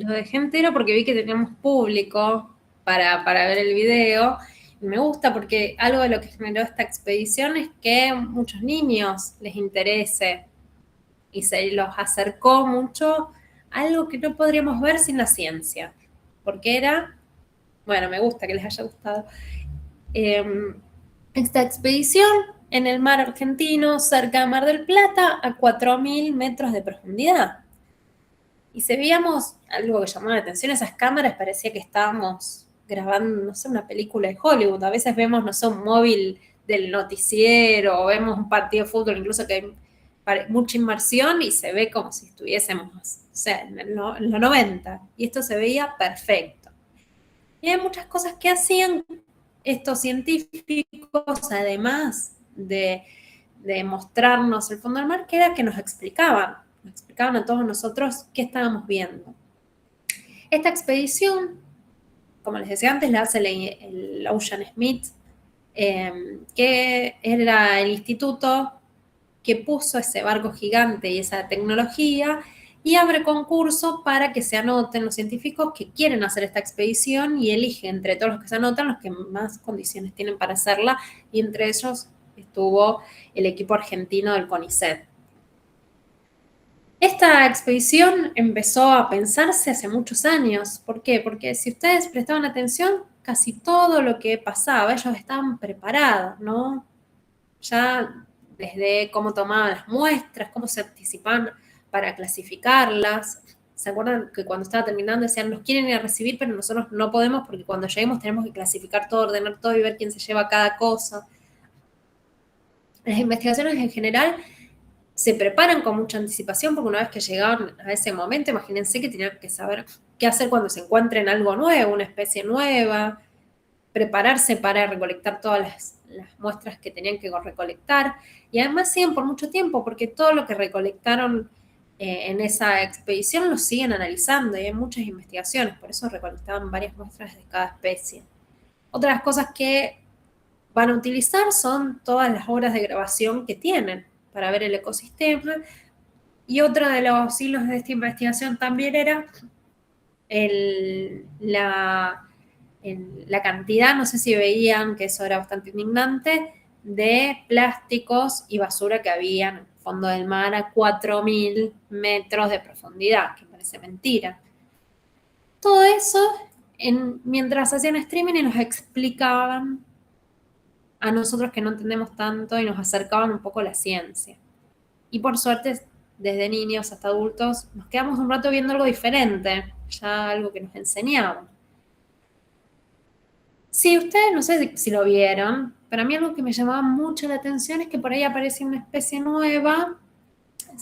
lo dejé entero porque vi que teníamos público para ver el video. Y me gusta porque algo de lo que generó esta expedición es que a muchos niños les interese y se los acercó mucho a algo que no podríamos ver sin la ciencia. Porque era, bueno, me gusta que les haya gustado, esta expedición en el mar argentino, cerca de Mar del Plata, a 4.000 metros de profundidad. Y se veíamos algo que llamó la atención, esas cámaras parecía que estábamos grabando, no sé, una película de Hollywood. A veces vemos, no sé, un móvil del noticiero, o vemos un partido de fútbol, incluso que hay mucha inmersión y se ve como si estuviésemos, o sea, en los 90. Y esto se veía perfecto. Y hay muchas cosas que hacían estos científicos, además de mostrarnos el fondo del mar, que era que nos explicaban a todos nosotros qué estábamos viendo. Esta expedición, como les decía antes, la hace el Ocean Smith, que era el instituto que puso ese barco gigante y esa tecnología y abre concurso para que se anoten los científicos que quieren hacer esta expedición y elige entre todos los que se anotan los que más condiciones tienen para hacerla y entre ellos estuvo el equipo argentino del CONICET. Esta expedición empezó a pensarse hace muchos años. ¿Por qué? Porque si ustedes prestaban atención, casi todo lo que pasaba, ellos estaban preparados, ¿no? Ya desde cómo tomaban las muestras, cómo se anticipaban para clasificarlas. ¿Se acuerdan que cuando estaba terminando decían, nos quieren ir a recibir, pero nosotros no podemos porque cuando lleguemos tenemos que clasificar todo, ordenar todo y ver quién se lleva cada cosa? Las investigaciones en general se preparan con mucha anticipación porque una vez que llegaban a ese momento, imagínense que tenían que saber qué hacer cuando se encuentren algo nuevo, una especie nueva, prepararse para recolectar todas las muestras que tenían que recolectar y además siguen por mucho tiempo porque todo lo que recolectaron en esa expedición lo siguen analizando y hay muchas investigaciones, por eso recolectaban varias muestras de cada especie. Otras cosas que van a utilizar son todas las horas de grabación que tienen para ver el ecosistema. Y otro de los hilos de esta investigación también era la cantidad, no sé si veían que eso era bastante indignante, de plásticos y basura que había en el fondo del mar a 4.000 metros de profundidad, que parece mentira. Todo eso, mientras hacían streaming y nos explicaban a nosotros que no entendemos tanto y nos acercaban un poco a la ciencia. Y por suerte, desde niños hasta adultos, nos quedamos un rato viendo algo diferente, ya algo que nos enseñaban. Sí, ustedes no sé si lo vieron, pero a mí algo que me llamaba mucho la atención es que por ahí aparecía una especie nueva.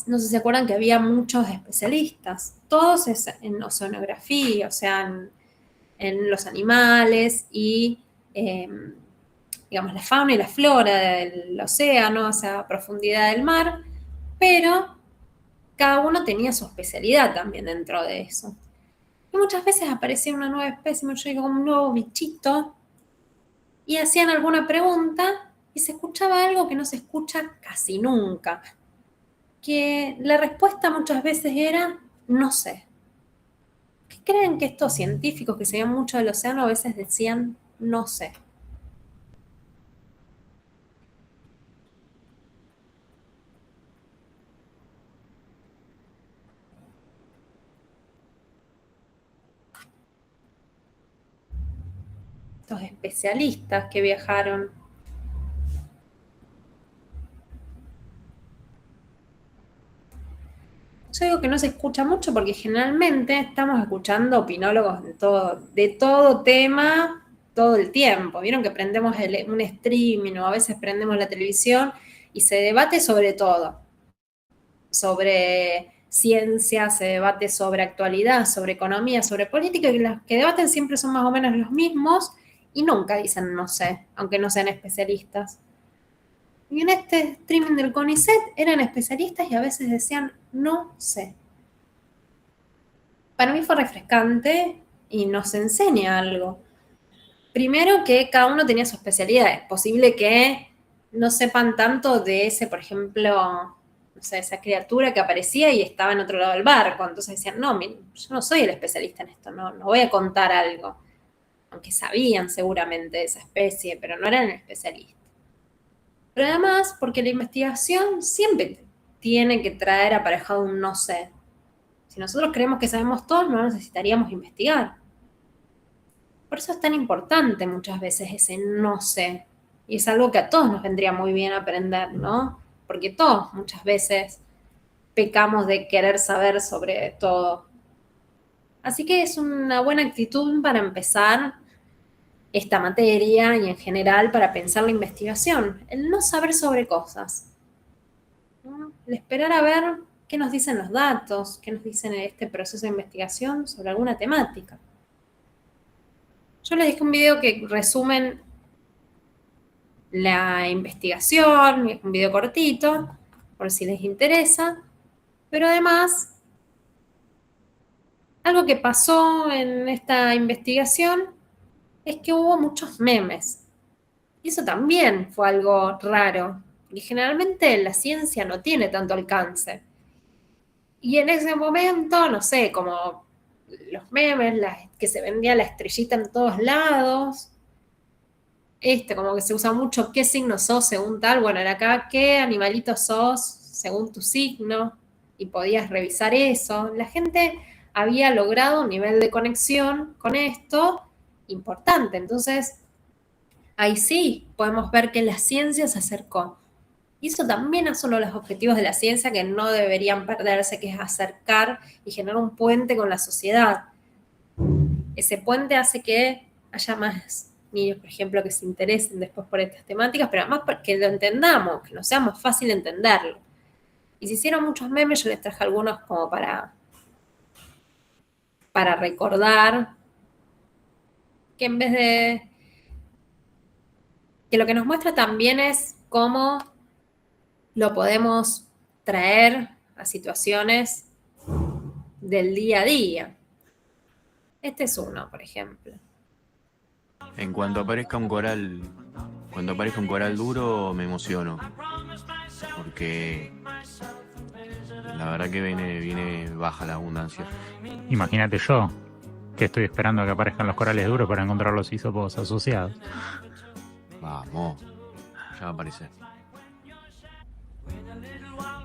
No sé si se acuerdan que había muchos especialistas, todos en oceanografía, o sea, en los animales y digamos, la fauna y la flora del océano, o sea, profundidad del mar, pero cada uno tenía su especialidad también dentro de eso. Y muchas veces aparecía una nueva especie, como un nuevo bichito, y hacían alguna pregunta y se escuchaba algo que no se escucha casi nunca. Que la respuesta muchas veces era, no sé. ¿Qué creen que estos científicos que sabían mucho del océano a veces decían, no sé? Estos especialistas que viajaron. Yo digo que no se escucha mucho porque generalmente estamos escuchando opinólogos de todo tema, todo el tiempo. Vieron que prendemos un streaming o a veces prendemos la televisión y se debate sobre todo. Sobre ciencia, se debate sobre actualidad, sobre economía, sobre política, y los que debaten siempre son más o menos los mismos y nunca dicen no sé, aunque no sean especialistas. Y en este streaming del CONICET eran especialistas y a veces decían, no sé. Para mí fue refrescante y nos enseña algo. Primero que cada uno tenía su especialidad. Es posible que no sepan tanto de ese, por ejemplo, no sé, esa criatura que aparecía y estaba en otro lado del barco. Entonces decían, no, yo no soy el especialista en esto, no voy a contar algo. Aunque sabían seguramente de esa especie, pero no eran especialistas. Pero además, porque la investigación siempre tiene que traer aparejado un no sé. Si nosotros creemos que sabemos todo, no necesitaríamos investigar. Por eso es tan importante muchas veces ese no sé. Y es algo que a todos nos vendría muy bien aprender, ¿no? Porque todos muchas veces pecamos de querer saber sobre todo. Así que es una buena actitud para empezar esta materia y en general para pensar la investigación, el no saber sobre cosas, ¿no? El esperar a ver qué nos dicen los datos, qué nos dicen en este proceso de investigación sobre alguna temática. Yo les dejé un video que resumen la investigación, es un video cortito, por si les interesa, pero además, algo que pasó en esta investigación es que hubo muchos memes. Y eso también fue algo raro. porque generalmente la ciencia no tiene tanto alcance. Y en ese momento, no sé, como los memes, que se vendía la estrellita en todos lados, como que se usa mucho qué signo sos según tal, bueno, era acá qué animalito sos según tu signo, y podías revisar eso. La gente había logrado un nivel de conexión con esto importante, entonces ahí sí podemos ver que la ciencia se acercó. Y eso también es uno de los objetivos de la ciencia que no deberían perderse, que es acercar y generar un puente con la sociedad. Ese puente hace que haya más niños, por ejemplo, que se interesen después por estas temáticas, pero además que lo entendamos, que nos sea más fácil entenderlo. Y se hicieron muchos memes, yo les traje algunos como para recordar que en vez de... que lo que nos muestra también es cómo lo podemos traer a situaciones del día a día. Este es uno, por ejemplo. En cuanto aparezca un coral, cuando aparezca un coral duro, me emociono. Porque la verdad que viene baja la abundancia. Imagínate yo, que estoy esperando a que aparezcan los corales duros para encontrar los isótopos asociados. Vamos, ya va a aparecer.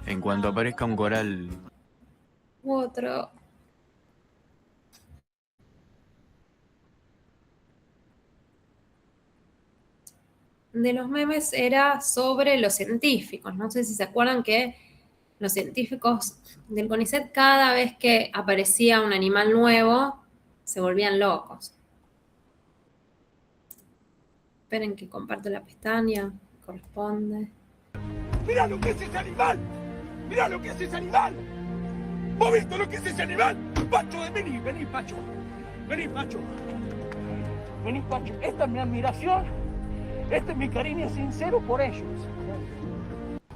En cuanto aparezca un coral... Otro. De los memes era sobre los científicos. No sé si se acuerdan que los científicos del CONICET, cada vez que aparecía un animal nuevo, se volvían locos. Esperen que comparto la pestaña, corresponde. ¡Mira lo que es ese animal! ¡Mira lo que es ese animal! ¿Vos viste lo que es ese animal? Pacho, vení, Pacho. Vení, Pacho. Vení, Pacho. Esta es mi admiración. Este es mi cariño sincero por ellos.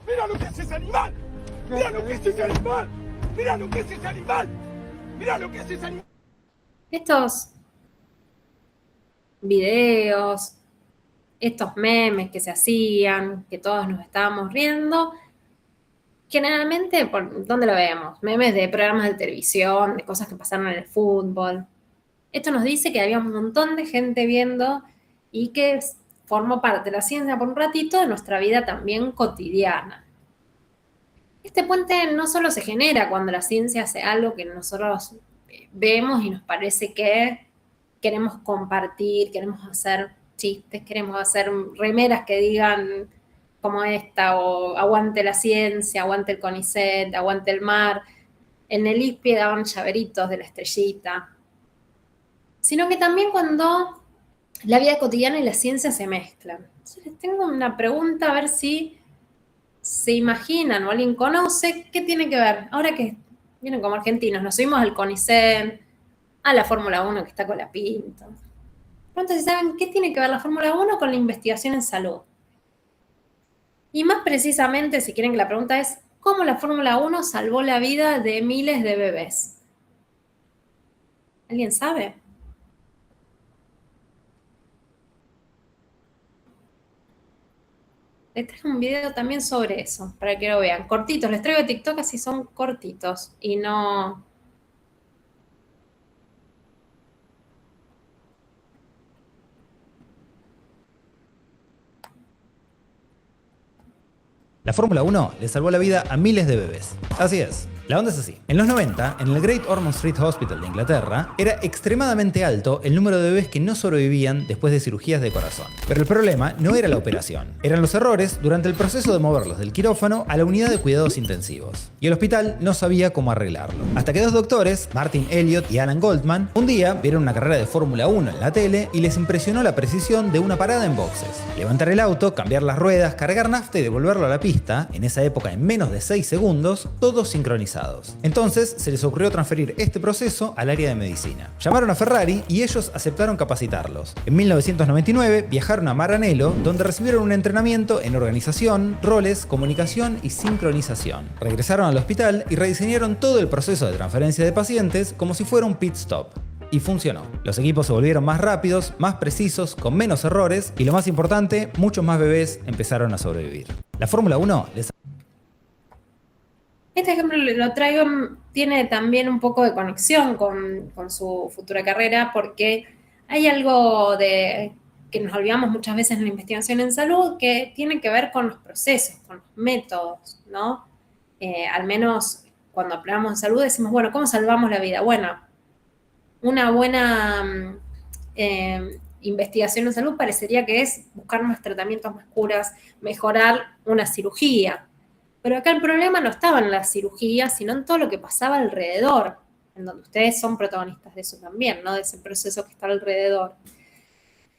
¡Mira lo que es ese animal! ¡Mira lo que es ese animal! ¡Mira lo que es ese animal! ¡Mira lo que es ese animal! Estos videos, estos memes que se hacían, que todos nos estábamos riendo, generalmente, ¿por dónde lo vemos? Memes de programas de televisión, de cosas que pasaron en el fútbol. Esto nos dice que había un montón de gente viendo y que formó parte de la ciencia por un ratito de nuestra vida también cotidiana. Este puente no solo se genera cuando la ciencia hace algo que nosotros vemos y nos parece que queremos compartir, queremos hacer chistes, queremos hacer remeras que digan como esta, o aguante la ciencia, aguante el CONICET, aguante el mar. En el ISPI daban llaveritos de la estrellita. Sino que también cuando la vida cotidiana y la ciencia se mezclan. Entonces les tengo una pregunta, a ver si se imaginan o alguien conoce qué tiene que ver. Ahora que vienen como argentinos, nos subimos al CONICET, a la Fórmula 1 que está con la Pinto. Entonces, ¿saben qué tiene que ver la Fórmula 1 con la investigación en salud? Y más precisamente, si quieren que la pregunta es, ¿cómo la Fórmula 1 salvó la vida de miles de bebés? ¿Alguien sabe? Les traigo un video también sobre eso, para que lo vean. Cortitos, les traigo de TikTok, así son cortitos y no... La Fórmula 1 le salvó la vida a miles de bebés. Así es. La onda es así. En los 90, en el Great Ormond Street Hospital de Inglaterra, era extremadamente alto el número de bebés que no sobrevivían después de cirugías de corazón. Pero el problema no era la operación, eran los errores durante el proceso de moverlos del quirófano a la unidad de cuidados intensivos. Y el hospital no sabía cómo arreglarlo. Hasta que dos doctores, Martin Elliott y Alan Goldman, un día vieron una carrera de Fórmula 1 en la tele y les impresionó la precisión de una parada en boxes. Levantar el auto, cambiar las ruedas, cargar nafta y devolverlo a la pista, en esa época en menos de 6 segundos, todo sincronizado. Entonces se les ocurrió transferir este proceso al área de medicina. Llamaron a Ferrari y ellos aceptaron capacitarlos. En 1999 viajaron a Maranello, donde recibieron un entrenamiento en organización, roles, comunicación y sincronización. Regresaron al hospital y rediseñaron todo el proceso de transferencia de pacientes como si fuera un pit stop. Y funcionó. Los equipos se volvieron más rápidos, más precisos, con menos errores y lo más importante, muchos más bebés empezaron a sobrevivir. La Fórmula 1 les... Este ejemplo lo traigo, tiene también un poco de conexión con su futura carrera, porque hay algo de que nos olvidamos muchas veces en la investigación en salud, que tiene que ver con los procesos, con los métodos, ¿no? Al menos cuando hablamos de salud decimos, bueno, ¿cómo salvamos la vida? Bueno, una buena investigación en salud parecería que es buscar más tratamientos, más curas, mejorar una cirugía. Pero acá el problema no estaba en la cirugía, sino en todo lo que pasaba alrededor, en donde ustedes son protagonistas de eso también, ¿no? De ese proceso que está alrededor.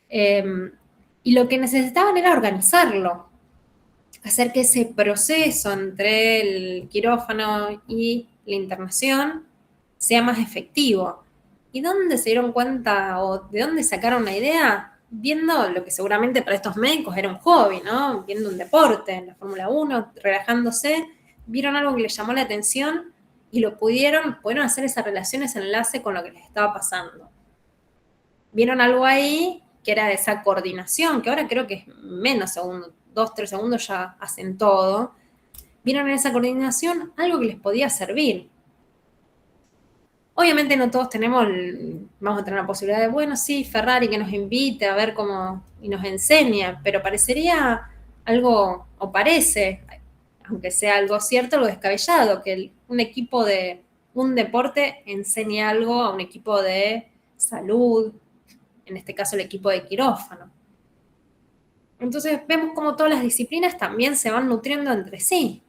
Y lo que necesitaban era organizarlo, hacer que ese proceso entre el quirófano y la internación sea más efectivo. ¿Y dónde se dieron cuenta o de dónde sacaron la idea? Viendo lo que seguramente para estos médicos era un hobby, ¿no? Viendo un deporte en la Fórmula 1, relajándose, vieron algo que les llamó la atención y pudieron hacer esa relación, ese enlace con lo que les estaba pasando. Vieron algo ahí que era esa coordinación, que ahora creo que es menos segundos, 2-3 segundos ya hacen todo. Vieron en esa coordinación algo que les podía servir. Obviamente no todos vamos a tener la posibilidad de, bueno, sí, Ferrari que nos invite a ver cómo y nos enseña, pero parecería algo, o parece, aunque sea algo cierto, algo descabellado, que un equipo de un deporte enseñe algo a un equipo de salud, en este caso el equipo de quirófano. Entonces vemos cómo todas las disciplinas también se van nutriendo entre sí.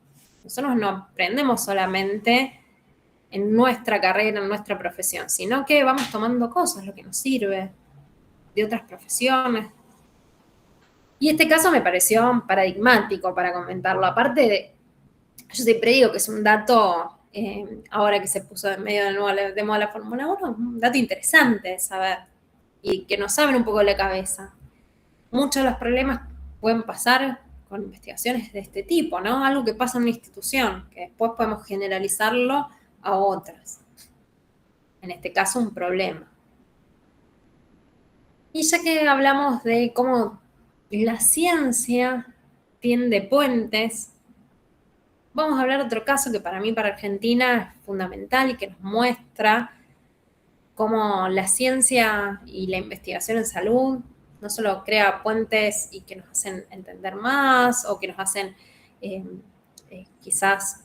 Nosotros no aprendemos solamente en nuestra carrera, en nuestra profesión, sino que vamos tomando cosas, lo que nos sirve, de otras profesiones. Y este caso me pareció paradigmático para comentarlo. Aparte, yo siempre digo que es un dato, ahora que se puso en medio de moda la Fórmula 1, un dato interesante de saber, y que nos abren un poco la cabeza. Muchos de los problemas pueden pasar con investigaciones de este tipo, ¿no? Algo que pasa en una institución, que después podemos generalizarlo a otras. En este caso, un problema. Y ya que hablamos de cómo la ciencia tiende puentes, vamos a hablar de otro caso que para mí, para Argentina, es fundamental y que nos muestra cómo la ciencia y la investigación en salud no solo crea puentes y que nos hacen entender más o que nos hacen quizás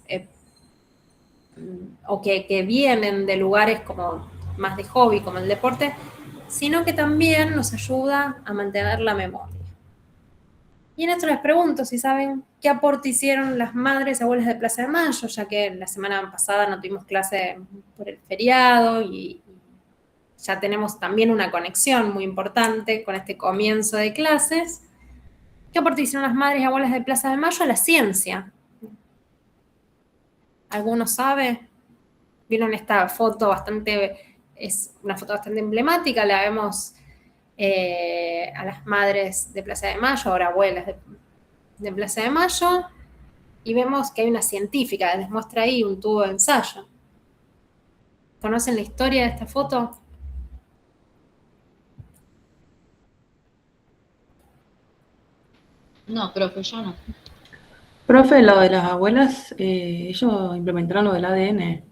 o que vienen de lugares como más de hobby, como el deporte, sino que también nos ayuda a mantener la memoria. Y en esto les pregunto si saben qué aporte hicieron las madres abuelas de Plaza de Mayo, ya que la semana pasada no tuvimos clase por el feriado y ya tenemos también una conexión muy importante con este comienzo de clases. ¿Qué aporte hicieron las madres y abuelas de Plaza de Mayo a la ciencia? ¿Alguno sabe? Vieron esta foto es una foto bastante emblemática, la vemos a las madres de Plaza de Mayo, ahora abuelas de Plaza de Mayo, y vemos que hay una científica que les muestra ahí un tubo de ensayo. ¿Conocen la historia de esta foto? No, profe, yo no. Profe, lo de las abuelas, ellos implementaron lo del ADN.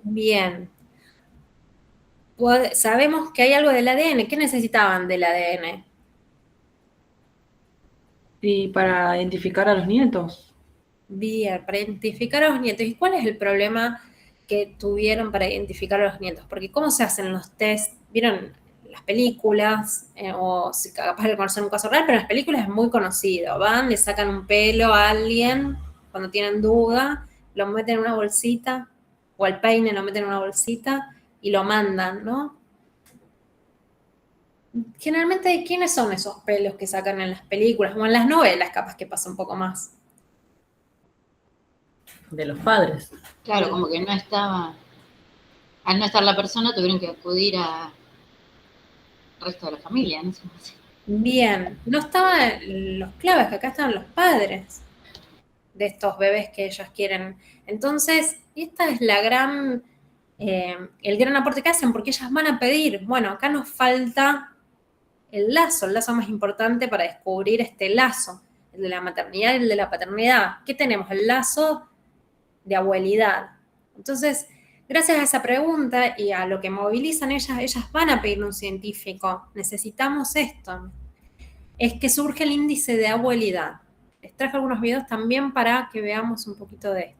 Bien. Sabemos que hay algo del ADN. ¿Qué necesitaban del ADN? Y para identificar a los nietos. Bien, para identificar a los nietos. ¿Y cuál es el problema que tuvieron para identificar a los nietos? Porque ¿cómo se hacen los test? ¿Vieron las películas? O si capaz de conocer un caso real, pero en las películas es muy conocido. Van, le sacan un pelo a alguien cuando tienen duda, lo meten en una bolsita, o al peine lo meten en una bolsita y lo mandan, ¿no? Generalmente, ¿quiénes son esos pelos que sacan en las películas? O en las novelas, capaz que pasa un poco más. De los padres. Claro, como que no estaba, al no estar la persona tuvieron que acudir al resto de la familia, ¿no? Bien, no estaban los claves, que acá estaban los padres de estos bebés que ellas quieren. Entonces, esta es el gran aporte que hacen, porque ellas van a pedir, bueno, acá nos falta el lazo más importante para descubrir este lazo. el de la maternidad y el de la paternidad. ¿Qué tenemos? El lazo de abuelidad. Entonces, gracias a esa pregunta y a lo que movilizan ellas van a pedir un científico. Necesitamos esto. Es que surge el índice de abuelidad. Les traje algunos videos también para que veamos un poquito de esto.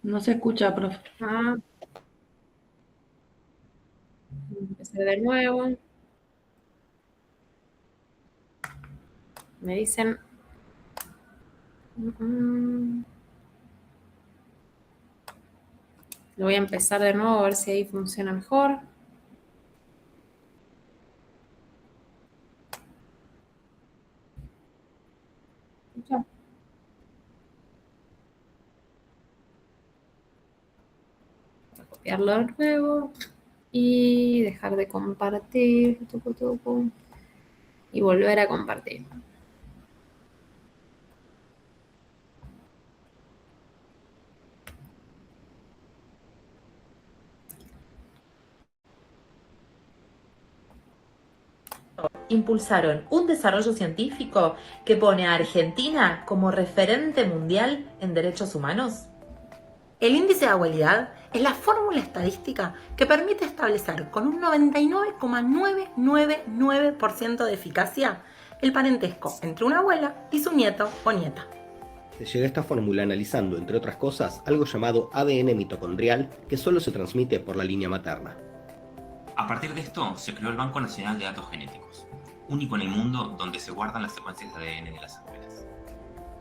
No se escucha, profe. Empecé de nuevo. Me dicen... Lo voy a empezar de nuevo a ver si ahí funciona mejor. Ya. Voy a copiarlo de nuevo y dejar de compartir y volver a compartir. Impulsaron un desarrollo científico que pone a Argentina como referente mundial en derechos humanos. El índice de abuelidad es la fórmula estadística que permite establecer con un 99,999% de eficacia el parentesco entre una abuela y su nieto o nieta. Se llega a esta fórmula analizando, entre otras cosas, algo llamado ADN mitocondrial que solo se transmite por la línea materna. A partir de esto se creó el Banco Nacional de Datos Genéticos, único en el mundo donde se guardan las secuencias de ADN de las abuelas.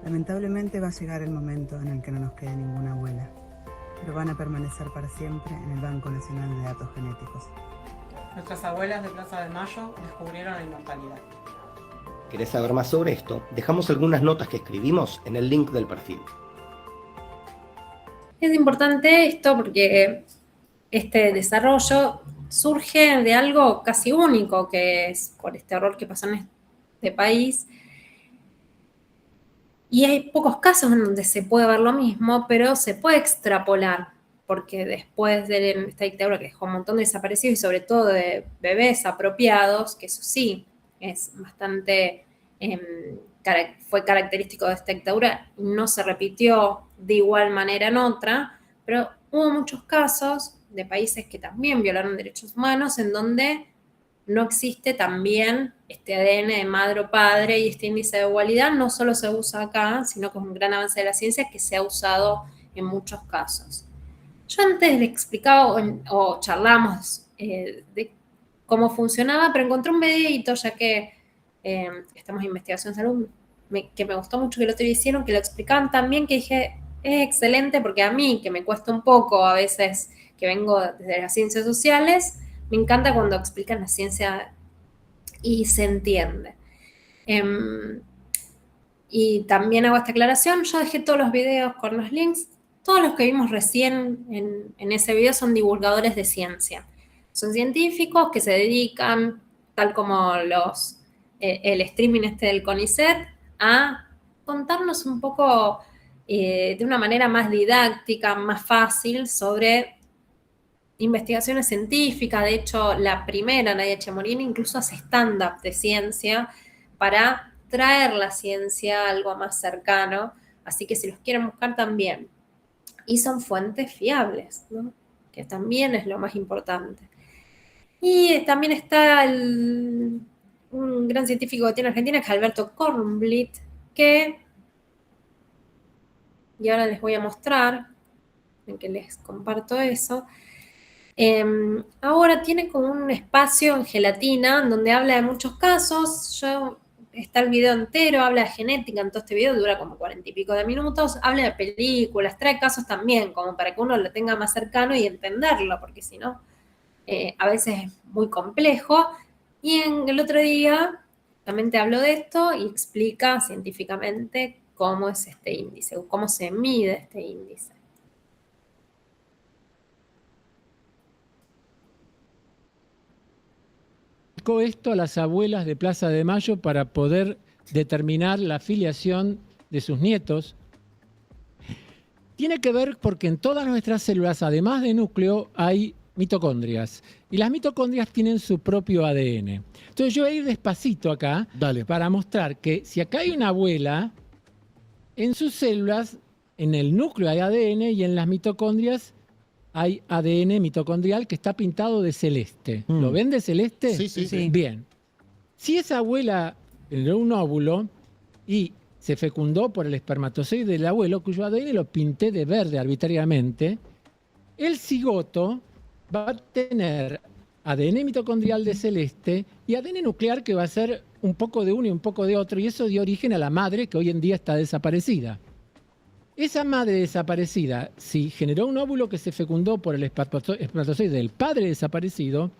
Lamentablemente va a llegar el momento en el que no nos quede ninguna abuela, pero van a permanecer para siempre en el Banco Nacional de Datos Genéticos. Nuestras abuelas de Plaza de Mayo descubrieron la inmortalidad. ¿Querés saber más sobre esto? Dejamos algunas notas que escribimos en el link del perfil. Es importante esto porque este desarrollo surge de algo casi único, que es por este error que pasó en este país. Y hay pocos casos en donde se puede ver lo mismo, pero se puede extrapolar, porque después de esta dictadura que dejó un montón de desaparecidos y sobre todo de bebés apropiados, que eso sí es bastante, fue característico de esta dictadura, no se repitió de igual manera en otra, pero hubo muchos casos de países que también violaron derechos humanos en donde no existe también este ADN de madre o padre y este índice de igualdad no solo se usa acá, sino que es un gran avance de la ciencia que se ha usado en muchos casos. Yo antes le explicaba o charlamos de cómo funcionaba, pero encontré un videito, ya que estamos en investigación de salud, que me gustó mucho que lo hicieron, que lo explicaban también, que dije, es excelente porque a mí, que me cuesta un poco a veces, que vengo desde las ciencias sociales, me encanta cuando explican la ciencia y se entiende. Y también hago esta aclaración, yo dejé todos los videos con los links, todos los que vimos recién en ese video son divulgadores de ciencia. Son científicos que se dedican, tal como el streaming del CONICET, a contarnos un poco de una manera más didáctica, más fácil, sobre investigaciones científicas. De hecho, la primera, Nadia Chemorini, incluso hace stand-up de ciencia para traer la ciencia a algo más cercano. Así que si los quieren buscar también. Y son fuentes fiables, ¿no? Que también es lo más importante. Y también está un gran científico que tiene Argentina, que es Alberto Kornblit, y ahora les voy a mostrar, en que les comparto eso. Ahora tiene como un espacio en Gelatina donde habla de muchos casos. Está el video entero, habla de genética en todo este video, dura como 40 y pico de minutos, habla de películas, trae casos también, como para que uno lo tenga más cercano y entenderlo, porque si no, a veces es muy complejo. Y el otro día también te hablo de esto y explica científicamente cómo es este índice, cómo se mide este índice. Esto a las abuelas de Plaza de Mayo para poder determinar la filiación de sus nietos, tiene que ver porque en todas nuestras células, además de núcleo, hay mitocondrias. Y las mitocondrias tienen su propio ADN. Entonces yo voy a ir despacito acá para mostrar que si acá hay una abuela, en sus células, en el núcleo hay ADN y en las mitocondrias hay ADN mitocondrial que está pintado de celeste. ¿Lo ven de celeste? Sí. Bien. Si esa abuela generó un óvulo y se fecundó por el espermatozoide del abuelo, cuyo ADN lo pinté de verde arbitrariamente, el cigoto va a tener ADN mitocondrial de celeste y ADN nuclear que va a ser un poco de uno y un poco de otro, y eso dio origen a la madre que hoy en día está desaparecida. Esa madre desaparecida, si generó un óvulo que se fecundó por el espermatozoide del padre desaparecido,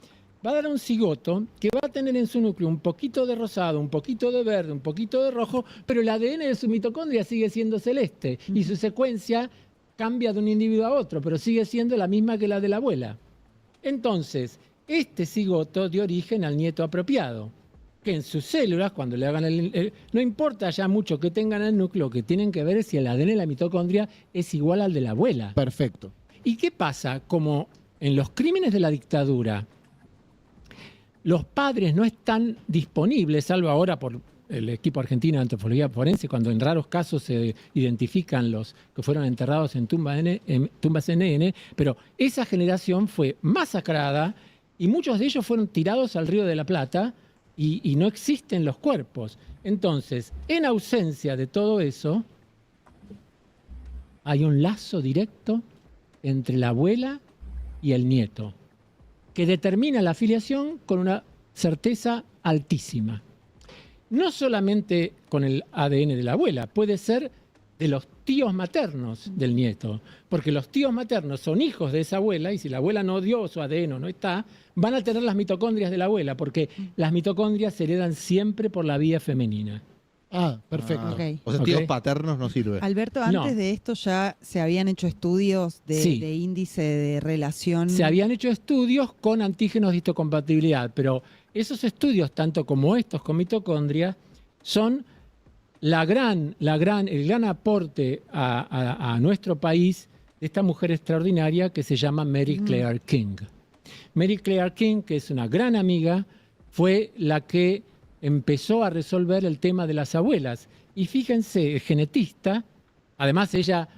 va a dar un cigoto que va a tener en su núcleo un poquito de rosado, un poquito de verde, un poquito de rojo, pero el ADN de su mitocondria sigue siendo celeste y su secuencia cambia de un individuo a otro, pero sigue siendo la misma que la de la abuela. Entonces, este cigoto dio origen al nieto apropiado, que en sus células, cuando le hagan no importa ya mucho que tengan el núcleo, que tienen que ver es si el ADN de la mitocondria es igual al de la abuela. Perfecto. ¿Y qué pasa? Como en los crímenes de la dictadura, los padres no están disponibles, salvo ahora por el equipo argentino de antropología forense, cuando en raros casos se identifican los que fueron enterrados en tumbas NN, pero esa generación fue masacrada y muchos de ellos fueron tirados al Río de la Plata y no existen los cuerpos. Entonces, en ausencia de todo eso, hay un lazo directo entre la abuela y el nieto, que determina la filiación con una certeza altísima. No solamente con el ADN de la abuela, puede ser de los tíos maternos del nieto, porque los tíos maternos son hijos de esa abuela y si la abuela no dio su ADN o no está, van a tener las mitocondrias de la abuela, porque las mitocondrias se heredan siempre por la vía femenina. Ah, perfecto. Ok. O sea, tíos paternos no sirve. Alberto, antes No. de esto ya se habían hecho estudios Sí. de índice de relación. Se habían hecho estudios con antígenos de histocompatibilidad, pero esos estudios, tanto como estos con mitocondrias, son el gran aporte a nuestro país de esta mujer extraordinaria que se llama Mary Claire King. Mary Claire King, que es una gran amiga, fue la que empezó a resolver el tema de las abuelas. Y fíjense, el genetista, además ella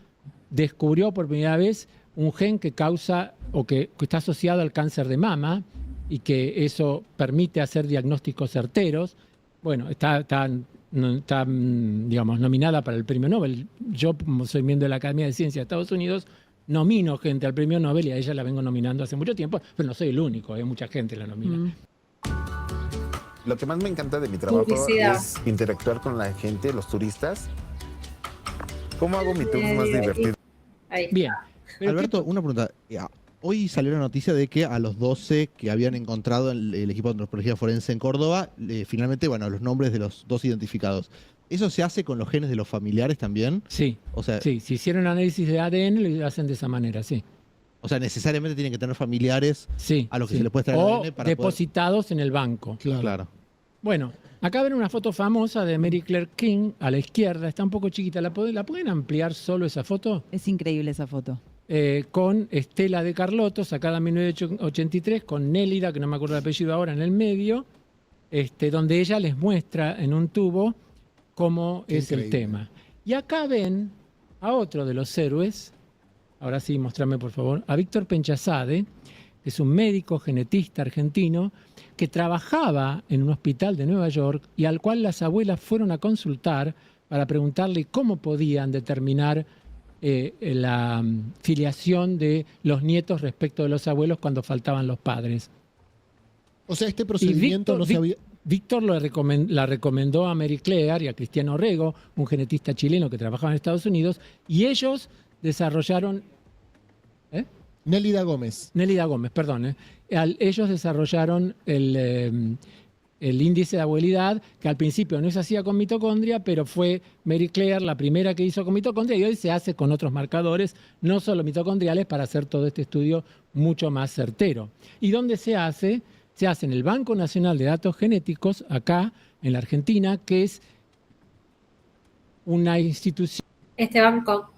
descubrió por primera vez un gen que causa o que está asociado al cáncer de mama y que eso permite hacer diagnósticos certeros. Bueno, está digamos, nominada para el premio Nobel. Yo, como soy miembro de la Academia de Ciencias de Estados Unidos, nomino gente al premio Nobel y a ella la vengo nominando hace mucho tiempo, pero no soy el único, mucha gente la nomina. Lo que más me encanta de mi trabajo Publicidad. es interactuar con la gente, los turistas. ¿Cómo hago mi tour más divertido? Ahí. Bien. Alberto, una pregunta. Hoy salió la noticia de que a los 12 que habían encontrado el equipo de antropología forense en Córdoba, finalmente, bueno, los nombres de los 2 identificados. ¿Eso se hace con los genes de los familiares también? Sí. O sea, Sí, si hicieron análisis de ADN, lo hacen de esa manera, sí. O sea, necesariamente tienen que tener familiares a los que Sí. se les puede traer o ADN para depositados en el banco. Claro. Bueno, acá ven una foto famosa de Mary Claire King a la izquierda, está un poco chiquita. ¿La pueden ampliar solo esa foto? Es increíble esa foto. Con Estela de Carlotto, sacada en 1983, con Nélida, que no me acuerdo el apellido ahora, en el medio, donde ella les muestra en un tubo cómo es el tema. Y acá ven a otro de los héroes, ahora sí, mostrame por favor, a Víctor Penchazade, que es un médico genetista argentino que trabajaba en un hospital de Nueva York y al cual las abuelas fueron a consultar para preguntarle cómo podían determinar la filiación de los nietos respecto de los abuelos cuando faltaban los padres. O sea, este procedimiento no se había... Víctor la recomendó a Mary Claire y a Cristiano Orrego, un genetista chileno que trabajaba en Estados Unidos, y ellos desarrollaron... Nélida Gómez, perdón. Ellos desarrollaron el índice de abuelidad, que al principio no se hacía con mitocondria, pero fue Mary Claire la primera que hizo con mitocondria y hoy se hace con otros marcadores, no solo mitocondriales, para hacer todo este estudio mucho más certero. ¿Y dónde se hace? Se hace en el Banco Nacional de Datos Genéticos, acá en la Argentina, que es una institución. Este Banco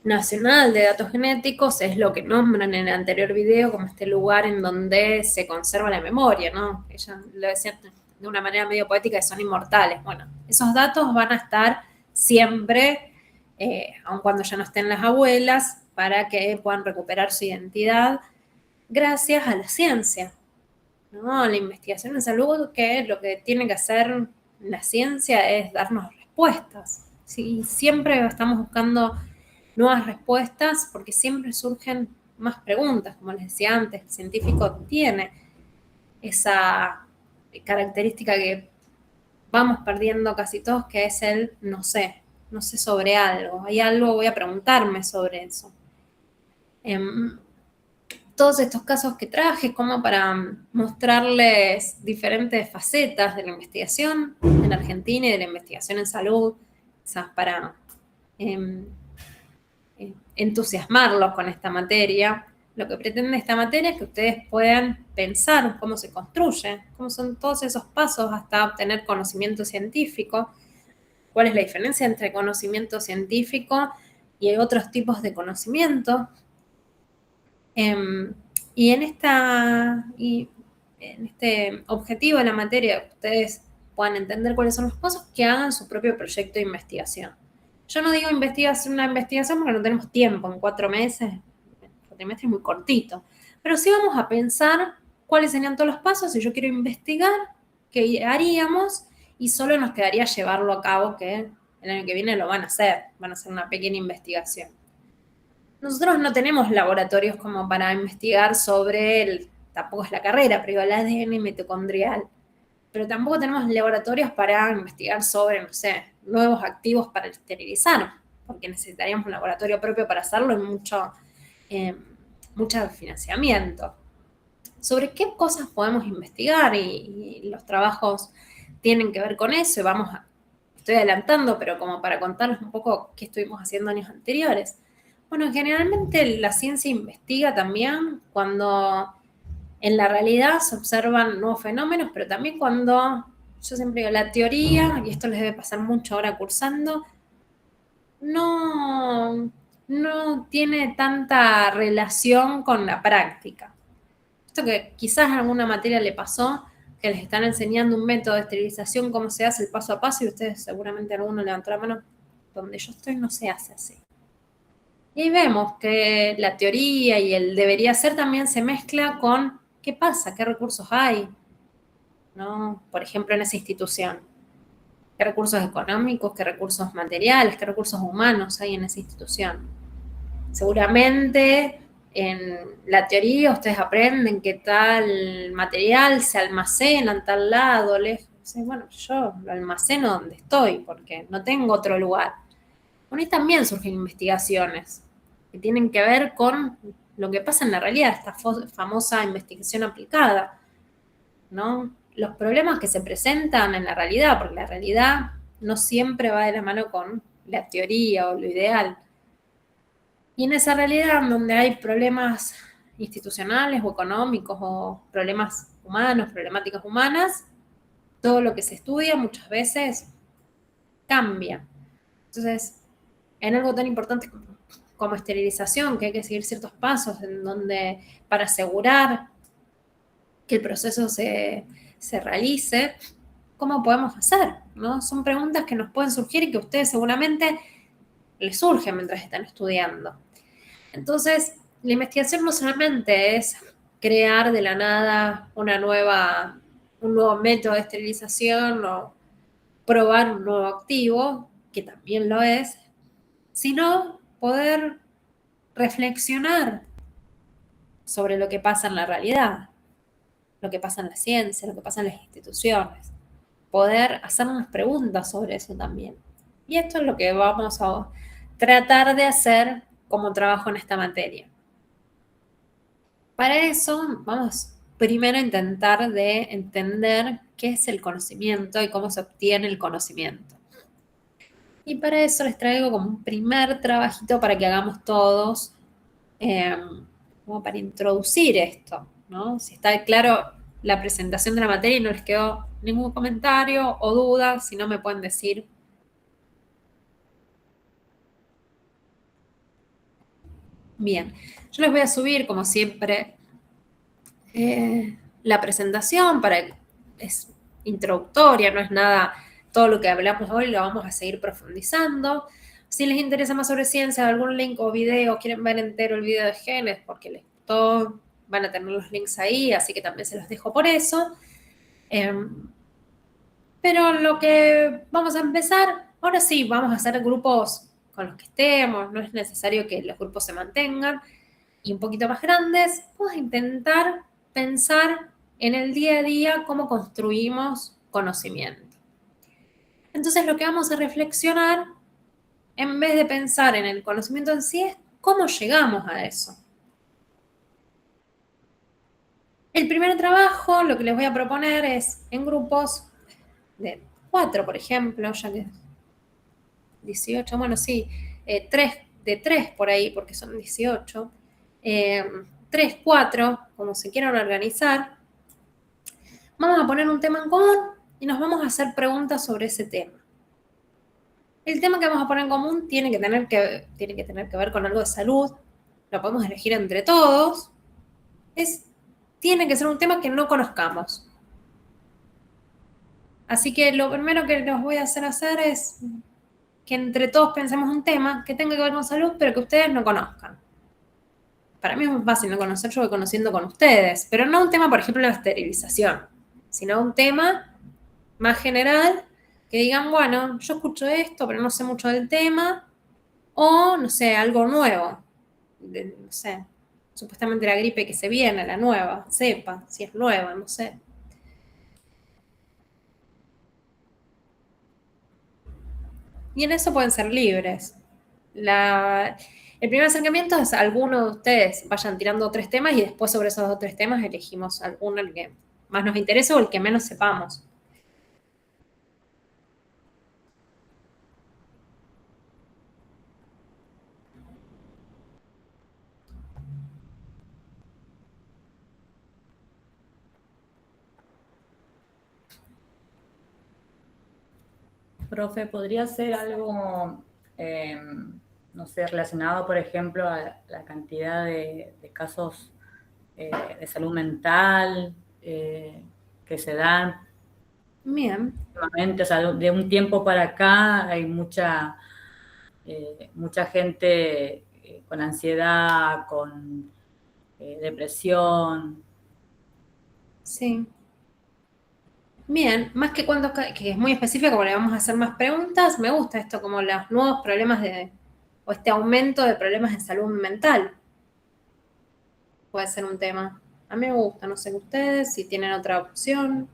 Nacional de Datos Genéticos es lo que nombran en el anterior video como este lugar en donde se conserva la memoria, ¿no? Ella lo decía de una manera medio poética, que son inmortales. Bueno, esos datos van a estar siempre, aun cuando ya no estén las abuelas, para que puedan recuperar su identidad gracias a la ciencia, ¿no? La investigación en salud, que lo que tiene que hacer la ciencia es darnos respuestas. ¿Sí? Siempre estamos buscando nuevas respuestas porque siempre surgen más preguntas. Como les decía antes, el científico tiene esa característica que vamos perdiendo casi todos, que es el no sé sobre algo. Hay algo, voy a preguntarme sobre eso. Todos estos casos que traje como para mostrarles diferentes facetas de la investigación en Argentina y de la investigación en salud, quizás para entusiasmarlos con esta materia. Lo que pretende esta materia es que ustedes puedan pensar cómo se construye, cómo son todos esos pasos hasta obtener conocimiento científico, cuál es la diferencia entre conocimiento científico y otros tipos de conocimiento. Y en este objetivo de la materia, que ustedes puedan entender cuáles son los pasos, que hagan su propio proyecto de investigación. Yo no digo una investigación porque no tenemos tiempo, en 4 meses, el cuatrimestre es muy cortito, pero sí vamos a pensar cuáles serían todos los pasos. Si yo quiero investigar, ¿qué haríamos? Y solo nos quedaría llevarlo a cabo, que el año que viene lo van a hacer una pequeña investigación. Nosotros no tenemos laboratorios como para investigar sobre, tampoco es la carrera, pero el ADN mitocondrial. Pero tampoco tenemos laboratorios para investigar sobre, no sé, nuevos activos para esterilizar, porque necesitaríamos un laboratorio propio para hacerlo y mucho financiamiento. ¿Sobre qué cosas podemos investigar? Y los trabajos tienen que ver con eso, y estoy adelantando, pero como para contarles un poco qué estuvimos haciendo años anteriores. Bueno, generalmente la ciencia investiga también cuando en la realidad se observan nuevos fenómenos, pero también cuando, yo siempre digo, la teoría, y esto les debe pasar mucho ahora cursando, no tiene tanta relación con la práctica. Esto que quizás en alguna materia le pasó, que les están enseñando un método de esterilización, cómo se hace el paso a paso, y ustedes seguramente alguno levantó la mano, donde yo estoy no se hace así. Y ahí vemos que la teoría y el debería ser también se mezcla con qué pasa, qué recursos hay, ¿no? Por ejemplo, en esa institución. ¿Qué recursos económicos, qué recursos materiales, qué recursos humanos hay en esa institución? Seguramente en la teoría ustedes aprenden que tal material se almacena en tal lado, lejos. Bueno, yo lo almaceno donde estoy porque no tengo otro lugar. Bueno, y también surgen investigaciones que tienen que ver con lo que pasa en la realidad, esta famosa investigación aplicada, ¿no? Los problemas que se presentan en la realidad, porque la realidad no siempre va de la mano con la teoría o lo ideal. Y en esa realidad donde hay problemas institucionales o económicos o problemas humanos, problemáticas humanas, todo lo que se estudia muchas veces cambia. Entonces, en algo tan importante como esterilización, que hay que seguir ciertos pasos en donde para asegurar que el proceso se realice, ¿cómo podemos hacer? ¿No? Son preguntas que nos pueden surgir y que a ustedes seguramente les surgen mientras están estudiando. Entonces, la investigación no solamente es crear de la nada un nuevo método de esterilización o probar un nuevo activo, que también lo es, sino poder reflexionar sobre lo que pasa en la realidad, lo que pasa en la ciencia, lo que pasa en las instituciones, poder hacernos preguntas sobre eso también. Y esto es lo que vamos a tratar de hacer como trabajo en esta materia. Para eso, vamos primero a intentar de entender qué es el conocimiento y cómo se obtiene el conocimiento. Y para eso les traigo como un primer trabajito para que hagamos todos, como para introducir esto, ¿no? Si está claro la presentación de la materia y no les quedó ningún comentario o duda, si no me pueden decir. Bien, yo les voy a subir, como siempre, la presentación es introductoria, no es nada, todo lo que hablamos hoy lo vamos a seguir profundizando. Si les interesa más sobre ciencia, algún link o video, quieren ver entero el video de genes porque les gustó, van a tener los links ahí, así que también se los dejo por eso. Pero lo que vamos a empezar, ahora sí, vamos a hacer grupos con los que estemos, no es necesario que los grupos se mantengan, y un poquito más grandes, vamos a intentar pensar en el día a día cómo construimos conocimiento. Entonces lo que vamos a reflexionar, en vez de pensar en el conocimiento en sí, es cómo llegamos a eso. El primer trabajo, lo que les voy a proponer es en grupos de 4, por ejemplo, ya que 18, bueno, sí, 3 por ahí, porque son 18, 3, 4, como se quieran organizar, vamos a poner un tema en común y nos vamos a hacer preguntas sobre ese tema. El tema que vamos a poner en común tiene que tener que ver con algo de salud, lo podemos elegir entre todos, tiene que ser un tema que no conozcamos. Así que lo primero que los voy a hacer es que entre todos pensemos un tema que tenga que ver con salud, pero que ustedes no conozcan. Para mí es muy fácil no conocer, yo voy conociendo con ustedes, pero no un tema, por ejemplo, la esterilización, sino un tema más general, que digan, bueno, yo escucho esto, pero no sé mucho del tema, o, no sé, algo nuevo, no sé, supuestamente la gripe que se viene, la nueva, cepa, si es nueva, no sé. Y en eso pueden ser libres. El primer acercamiento es alguno de ustedes vayan tirando 3 temas y después sobre esos 2 o 3 temas elegimos alguno, el que más nos interese o el que menos sepamos. Profe, ¿podría ser algo, no sé, relacionado, por ejemplo, a la cantidad de casos de salud mental que se dan? Bien. Últimamente, o sea, de un tiempo para acá hay mucha gente con ansiedad, con depresión. Sí. Bien, más que cuando, que es muy específico, como le vamos a hacer más preguntas, me gusta esto, como los nuevos problemas o este aumento de problemas de salud mental. Puede ser un tema. A mí me gusta, no sé ustedes, si tienen otra opción.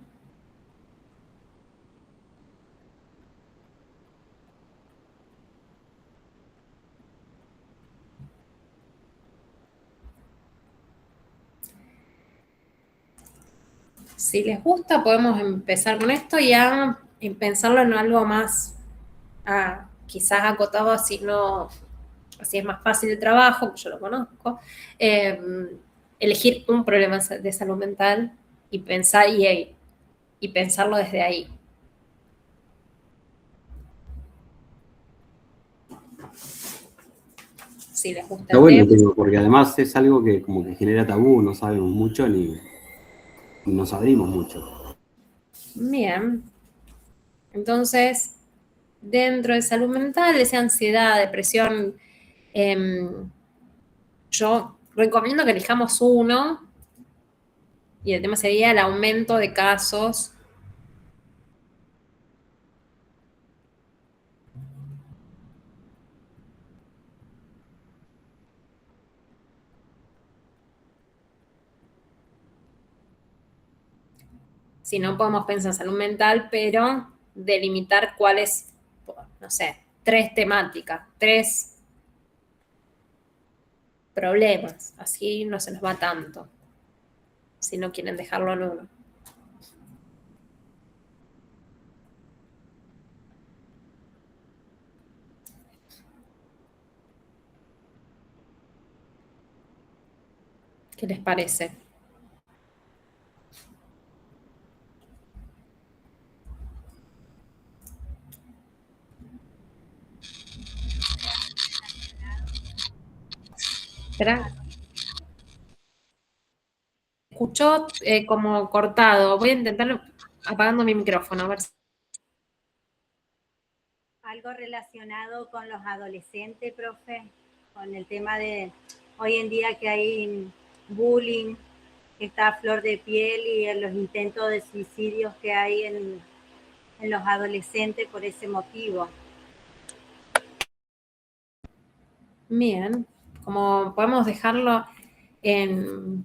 Si les gusta, podemos empezar con esto y a pensarlo en algo más, quizás acotado, así es más fácil el trabajo, que yo lo conozco. Elegir un problema de salud mental y pensar y pensarlo desde ahí. Si les gusta Está bueno, porque además es algo que como que genera tabú, no sabemos mucho ni nos abrimos mucho. Bien. Entonces, dentro de salud mental, esa ansiedad, depresión, yo recomiendo que elijamos uno y el tema sería el aumento de casos. Si no, podemos pensar en salud mental, pero delimitar cuáles, no sé, 3 temáticas, 3 problemas. Así no se nos va tanto, si no quieren dejarlo en uno. ¿Qué les parece? Espera. Escuchó como cortado. Voy a intentar apagando mi micrófono. A ver. Algo relacionado con los adolescentes, profe, con el tema de hoy en día que hay bullying, que está a flor de piel y en los intentos de suicidios que hay en los adolescentes por ese motivo. Bien, como podemos dejarlo en,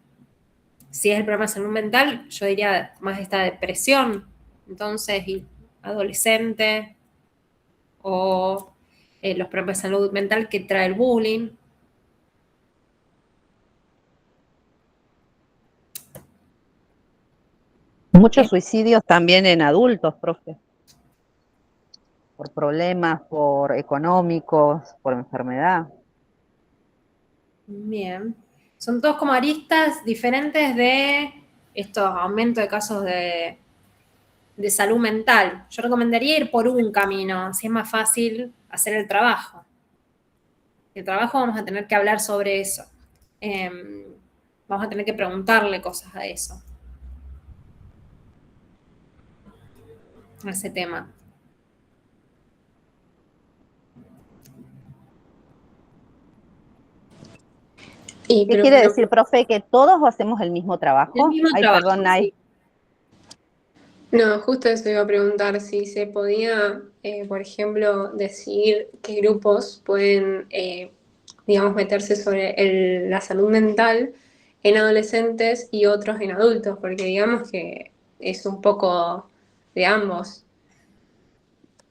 si es el problema de salud mental, yo diría más esta depresión, entonces, y adolescente, o los problemas de salud mental que trae el bullying. Muchos suicidios también en adultos, profe. Por problemas, por económicos, por enfermedad. Bien. Son todos como aristas diferentes de estos aumentos de casos de salud mental. Yo recomendaría ir por un camino, así es más fácil hacer el trabajo. El trabajo vamos a tener que hablar sobre eso. Vamos a tener que preguntarle cosas a eso. A ese tema. ¿Qué quiere decir, profe? ¿Que todos hacemos el mismo trabajo? El mismo trabajo, perdón, Nay. Sí. No, justo eso iba a preguntar, si se podía, por ejemplo, decidir qué grupos pueden, digamos, meterse sobre la salud mental en adolescentes y otros en adultos, porque digamos que es un poco de ambos.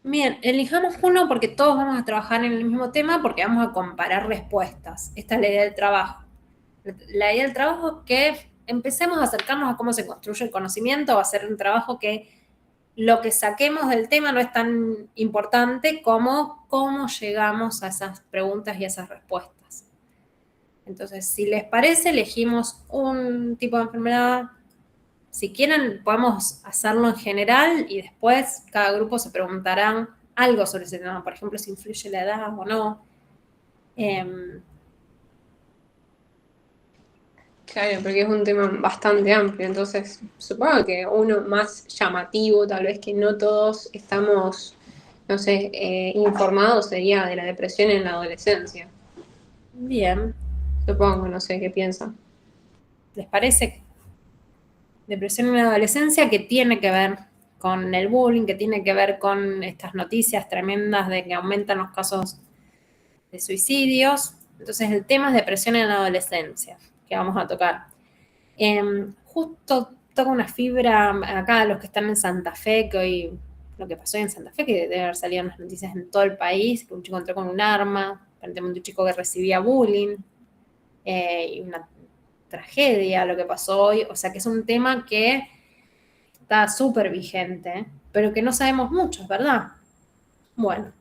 Bien, elijamos uno porque todos vamos a trabajar en el mismo tema porque vamos a comparar respuestas. Esta es la idea del trabajo. La idea del trabajo es que empecemos a acercarnos a cómo se construye el conocimiento, va a ser un trabajo que lo que saquemos del tema no es tan importante como cómo llegamos a esas preguntas y a esas respuestas. Entonces, si les parece, elegimos un tipo de enfermedad. Si quieren, podemos hacerlo en general y después cada grupo se preguntarán algo sobre ese tema. Por ejemplo, si influye la edad o no. Claro, porque es un tema bastante amplio, entonces supongo que uno más llamativo, tal vez que no todos estamos, no sé, informados, sería de la depresión en la adolescencia. Bien. Supongo, no sé qué piensan. ¿Les parece? Depresión en la adolescencia que tiene que ver con el bullying, que tiene que ver con estas noticias tremendas de que aumentan los casos de suicidios. Entonces el tema es depresión en la adolescencia, que vamos a tocar. Justo toca una fibra acá, los que están en Santa Fe, que hoy, lo que pasó en Santa Fe, que debe haber salido en las noticias en todo el país, que un chico entró con un arma, aparentemente un chico que recibía bullying, y una tragedia lo que pasó hoy, o sea que es un tema que está súper vigente, pero que no sabemos mucho, ¿verdad? Bueno,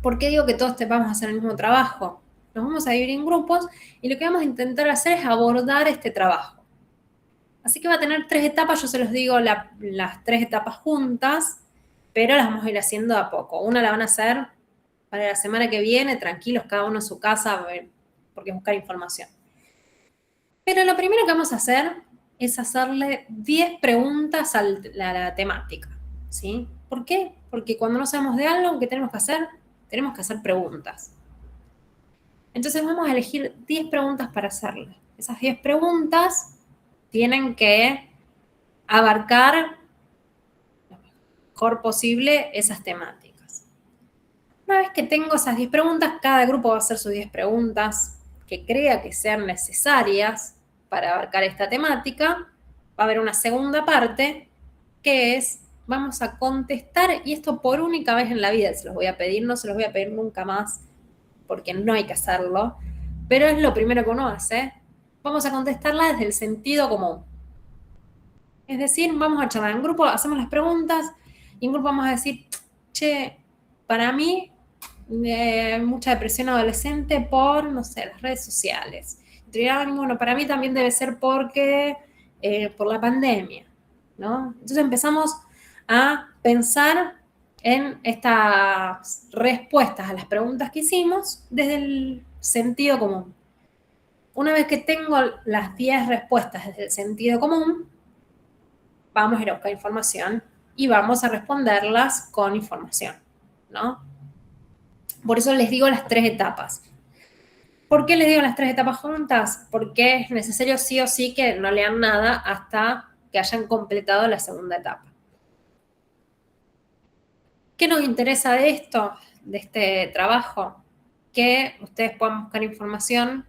¿por qué digo que todos vamos a hacer el mismo trabajo? Nos vamos a dividir en grupos y lo que vamos a intentar hacer es abordar este trabajo. Así que va a tener 3 etapas, yo se los digo las 3 etapas juntas, pero las vamos a ir haciendo a poco. Una la van a hacer para la semana que viene, tranquilos, cada uno en su casa, a ver, porque buscar información. Pero lo primero que vamos a hacer es hacerle 10 preguntas a la temática, ¿sí? ¿Por qué? Porque cuando no sabemos de algo, ¿qué tenemos que hacer? Tenemos que hacer preguntas. Entonces vamos a elegir 10 preguntas para hacerle. Esas 10 preguntas tienen que abarcar lo mejor posible esas temáticas. Una vez que tengo esas 10 preguntas, cada grupo va a hacer sus 10 preguntas que crea que sean necesarias para abarcar esta temática. Va a haber una segunda parte que es, vamos a contestar, y esto por única vez en la vida se los voy a pedir, no se los voy a pedir nunca más, porque no hay que hacerlo, pero es lo primero que uno hace. Vamos a contestarla desde el sentido común. Es decir, vamos a charlar en grupo, hacemos las preguntas, y en grupo vamos a decir, che, para mí, mucha depresión adolescente por, no sé, las redes sociales. Bueno, para mí también debe ser porque, por la pandemia, ¿no? Entonces empezamos a pensar en estas respuestas a las preguntas que hicimos desde el sentido común. Una vez que tengo las 10 respuestas desde el sentido común, vamos a ir a buscar información y vamos a responderlas con información, ¿no? Por eso les digo las 3 etapas. ¿Por qué les digo las 3 etapas juntas? Porque es necesario sí o sí que no lean nada hasta que hayan completado la segunda etapa. ¿Qué nos interesa de esto, de este trabajo? Que ustedes puedan buscar información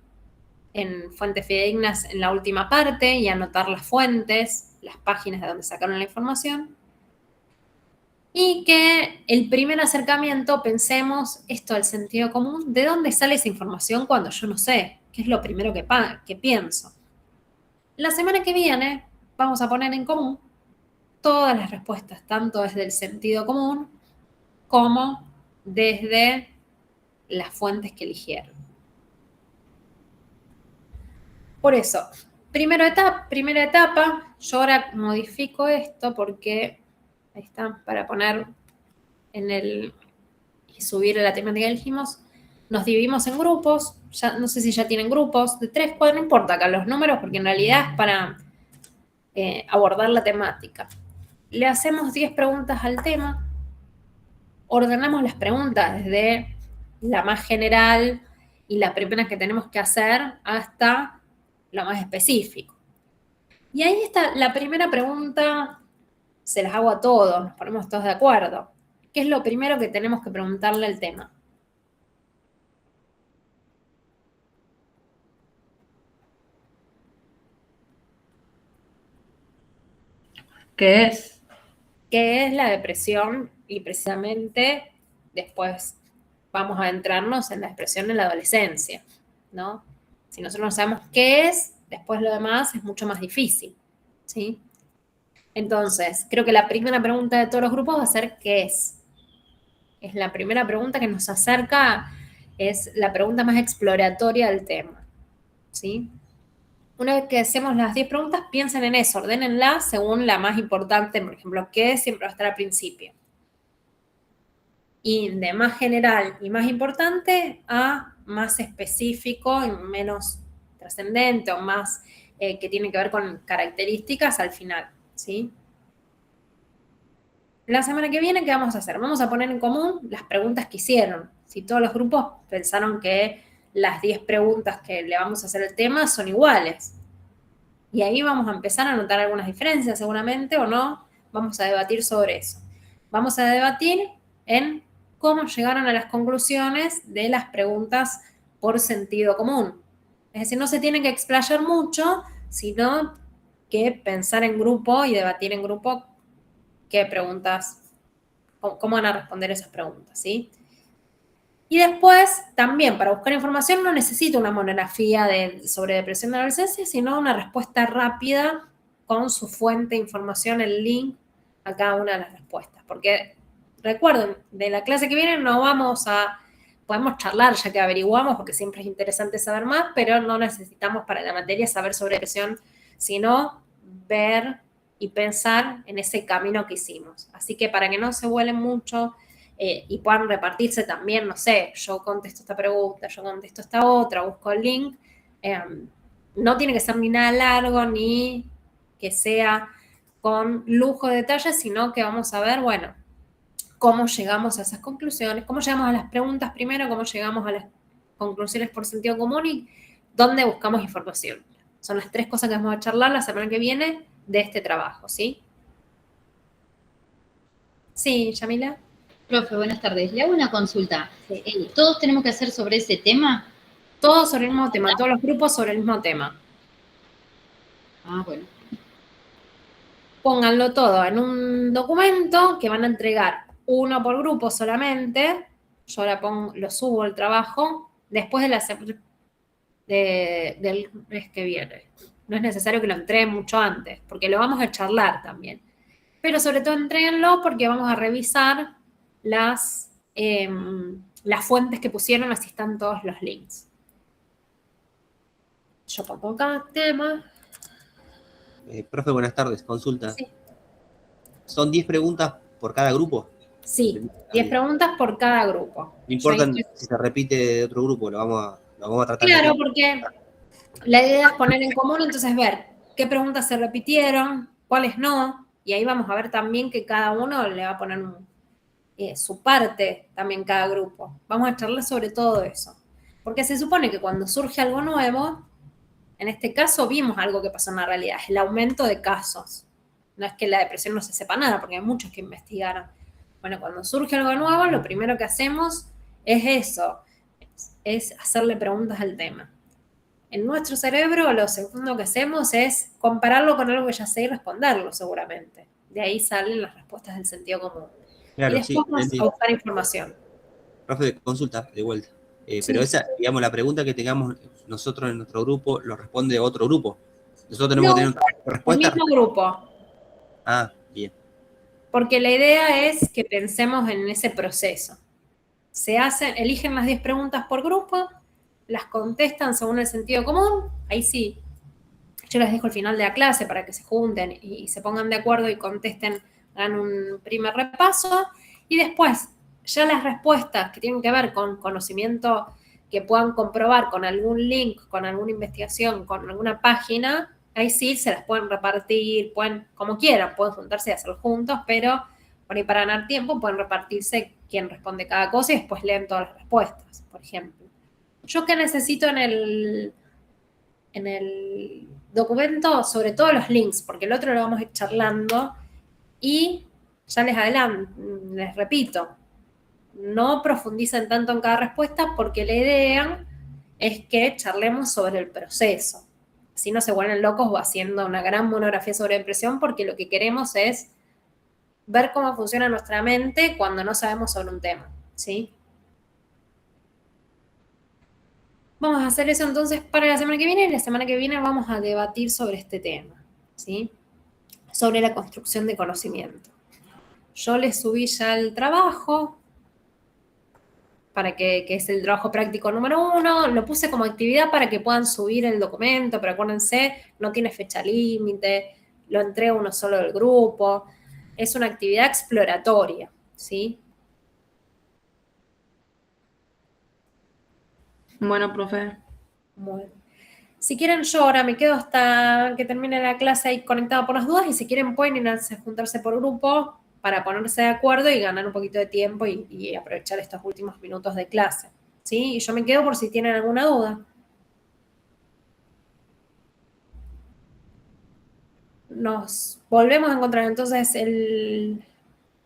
en fuentes fidedignas en la última parte y anotar las fuentes, las páginas de donde sacaron la información. Y que el primer acercamiento pensemos esto del sentido común, ¿de dónde sale esa información cuando yo no sé? ¿Qué es lo primero que pienso? La semana que viene vamos a poner en común todas las respuestas, tanto desde el sentido común como desde las fuentes que eligieron. Por eso, primera etapa, yo ahora modifico esto porque, ahí está, para poner y subir la temática que elegimos, nos dividimos en grupos, ya, no sé si ya tienen grupos, de 3, 4, no importa acá los números, porque en realidad es para abordar la temática. Le hacemos 10 preguntas al tema, ordenamos las preguntas desde la más general y la primera que tenemos que hacer hasta lo más específico. Y ahí está la primera pregunta, se las hago a todos, nos ponemos todos de acuerdo. ¿Qué es lo primero que tenemos que preguntarle al tema? ¿Qué es? ¿Qué es la depresión? Y precisamente después vamos a adentrarnos en la depresión en la adolescencia, ¿no? Si nosotros no sabemos qué es, después lo demás es mucho más difícil, ¿sí? Entonces, creo que la primera pregunta de todos los grupos va a ser ¿qué es? Es la primera pregunta que nos acerca, es la pregunta más exploratoria del tema, ¿sí? Una vez que hacemos las 10 preguntas, piensen en eso, ordénenlas según la más importante, por ejemplo, ¿qué siempre va a estar al principio? Y de más general y más importante a más específico y menos trascendente o más que tiene que ver con características al final, ¿sí? La semana que viene, ¿qué vamos a hacer? Vamos a poner en común las preguntas que hicieron. Si todos los grupos pensaron que las 10 preguntas que le vamos a hacer al tema son iguales. Y ahí vamos a empezar a notar algunas diferencias seguramente o no. Vamos a debatir sobre eso. Vamos a debatir en cómo llegaron a las conclusiones de las preguntas por sentido común. Es decir, no se tiene que explayar mucho, sino que pensar en grupo y debatir en grupo qué preguntas, cómo van a responder esas preguntas, ¿sí? Y después, también, para buscar información no necesito una monografía sobre depresión de la adolescencia, sino una respuesta rápida con su fuente de información, el link a cada una de las respuestas. Porque, recuerden, de la clase que viene podemos charlar ya que averiguamos, porque siempre es interesante saber más, pero no necesitamos para la materia saber sobre depresión, sino ver y pensar en ese camino que hicimos. Así que para que no se vuelen mucho y puedan repartirse también, no sé, yo contesto esta pregunta, yo contesto esta otra, busco el link, no tiene que ser ni nada largo, ni que sea con lujo de detalles, sino que vamos a ver, bueno, cómo llegamos a esas conclusiones, cómo llegamos a las preguntas primero, cómo llegamos a las conclusiones por sentido común y dónde buscamos información. Son las 3 cosas que vamos a charlar la semana que viene de este trabajo, ¿sí? Sí, Yamila. Profe, buenas tardes. Le hago una consulta. ¿Todos tenemos que hacer sobre ese tema? Todos sobre el mismo tema, todos los grupos sobre el mismo tema. Ah, bueno. Pónganlo todo en un documento que van a entregar uno por grupo solamente. Yo ahora lo subo el trabajo después del mes que viene. No es necesario que lo entreguen mucho antes, porque lo vamos a charlar también. Pero sobre todo entréguenlo porque vamos a revisar las fuentes que pusieron, así están todos los links. Yo pongo acá tema. Profe, buenas tardes. Consulta. Sí. ¿Son 10 preguntas por cada grupo? Sí, 10 preguntas por cada grupo. No importa si se repite de otro grupo, lo vamos a tratar. Claro, porque La idea es poner en común, entonces ver qué preguntas se repitieron, cuáles no, y ahí vamos a ver también que cada uno le va a poner su parte, también cada grupo. Vamos a charlar sobre todo eso. Porque se supone que cuando surge algo nuevo, en este caso vimos algo que pasó en la realidad, es el aumento de casos. No es que la depresión no se sepa nada, porque hay muchos que investigaron. Bueno, cuando surge algo nuevo, lo primero que hacemos es eso, es hacerle preguntas al tema. En nuestro cerebro, lo segundo que hacemos es compararlo con algo que ya sé y responderlo, seguramente. De ahí salen las respuestas del sentido común. Claro, y después vamos a buscar información. Profe, consulta, de vuelta. Sí. Pero esa, digamos, la pregunta que tengamos nosotros en nuestro grupo, lo responde otro grupo. Nosotros tenemos que tener una respuesta. El mismo grupo. Ah, bien. Porque la idea es que pensemos en ese proceso. Eligen las 10 preguntas por grupo, las contestan según el sentido común, ahí sí. Yo les dejo al final de la clase para que se junten y se pongan de acuerdo y contesten, hagan un primer repaso, y después ya las respuestas que tienen que ver con conocimiento que puedan comprobar con algún link, con alguna investigación, con alguna página, ahí sí se las pueden repartir, pueden, como quieran, pueden juntarse y hacerlo juntos, pero por ahí para ganar tiempo pueden repartirse quién responde cada cosa y después leen todas las respuestas, por ejemplo. Yo que necesito en el documento, sobre todo los links, porque el otro lo vamos a ir charlando, y ya les repito, no profundicen tanto en cada respuesta porque la idea es que charlemos sobre el proceso. Así no se vuelven locos o haciendo una gran monografía sobre depresión, porque lo que queremos es ver cómo funciona nuestra mente cuando no sabemos sobre un tema, ¿sí? Vamos a hacer eso entonces para la semana que viene, y la semana que viene vamos a debatir sobre este tema, ¿sí? Sobre la construcción de conocimiento. Yo les subí ya el trabajo, para que es el trabajo práctico número 1, lo puse como actividad para que puedan subir el documento, pero acuérdense, no tiene fecha límite, lo entrega uno solo del grupo, es una actividad exploratoria, ¿sí? Bueno, profe. Bueno. Si quieren, yo ahora me quedo hasta que termine la clase ahí conectada por las dudas, y si quieren pueden ir a juntarse por grupo para ponerse de acuerdo y ganar un poquito de tiempo y aprovechar estos últimos minutos de clase, ¿sí? Y yo me quedo por si tienen alguna duda. Nos volvemos a encontrar entonces el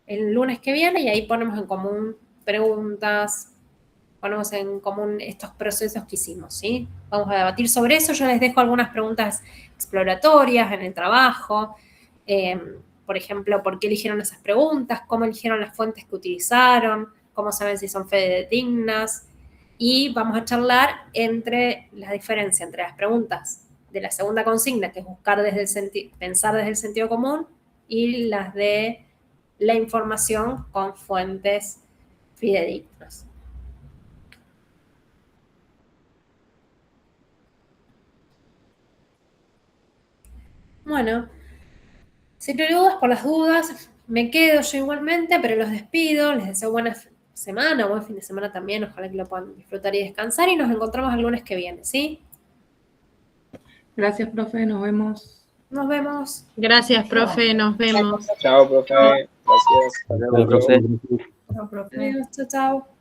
lunes que viene, y ahí ponemos en común preguntas, ponemos en común estos procesos que hicimos, ¿sí? Vamos a debatir sobre eso. Yo les dejo algunas preguntas exploratorias en el trabajo. Por ejemplo, ¿por qué eligieron esas preguntas? ¿Cómo eligieron las fuentes que utilizaron? ¿Cómo saben si son fidedignas? Y vamos a charlar entre la diferencia entre las preguntas de la segunda consigna, que es pensar desde el sentido común, y las de la información con fuentes fidedignas. Bueno, si no hay dudas, por las dudas, me quedo yo igualmente, pero los despido, les deseo buena semana, buen fin de semana también, ojalá que lo puedan disfrutar y descansar, y nos encontramos el lunes que viene, ¿sí? Gracias, profe, nos vemos. Nos vemos. Gracias, profe, nos vemos. Chao, profe. Gracias. Hasta luego, profe. Chao, profe. Adiós, chao, chao.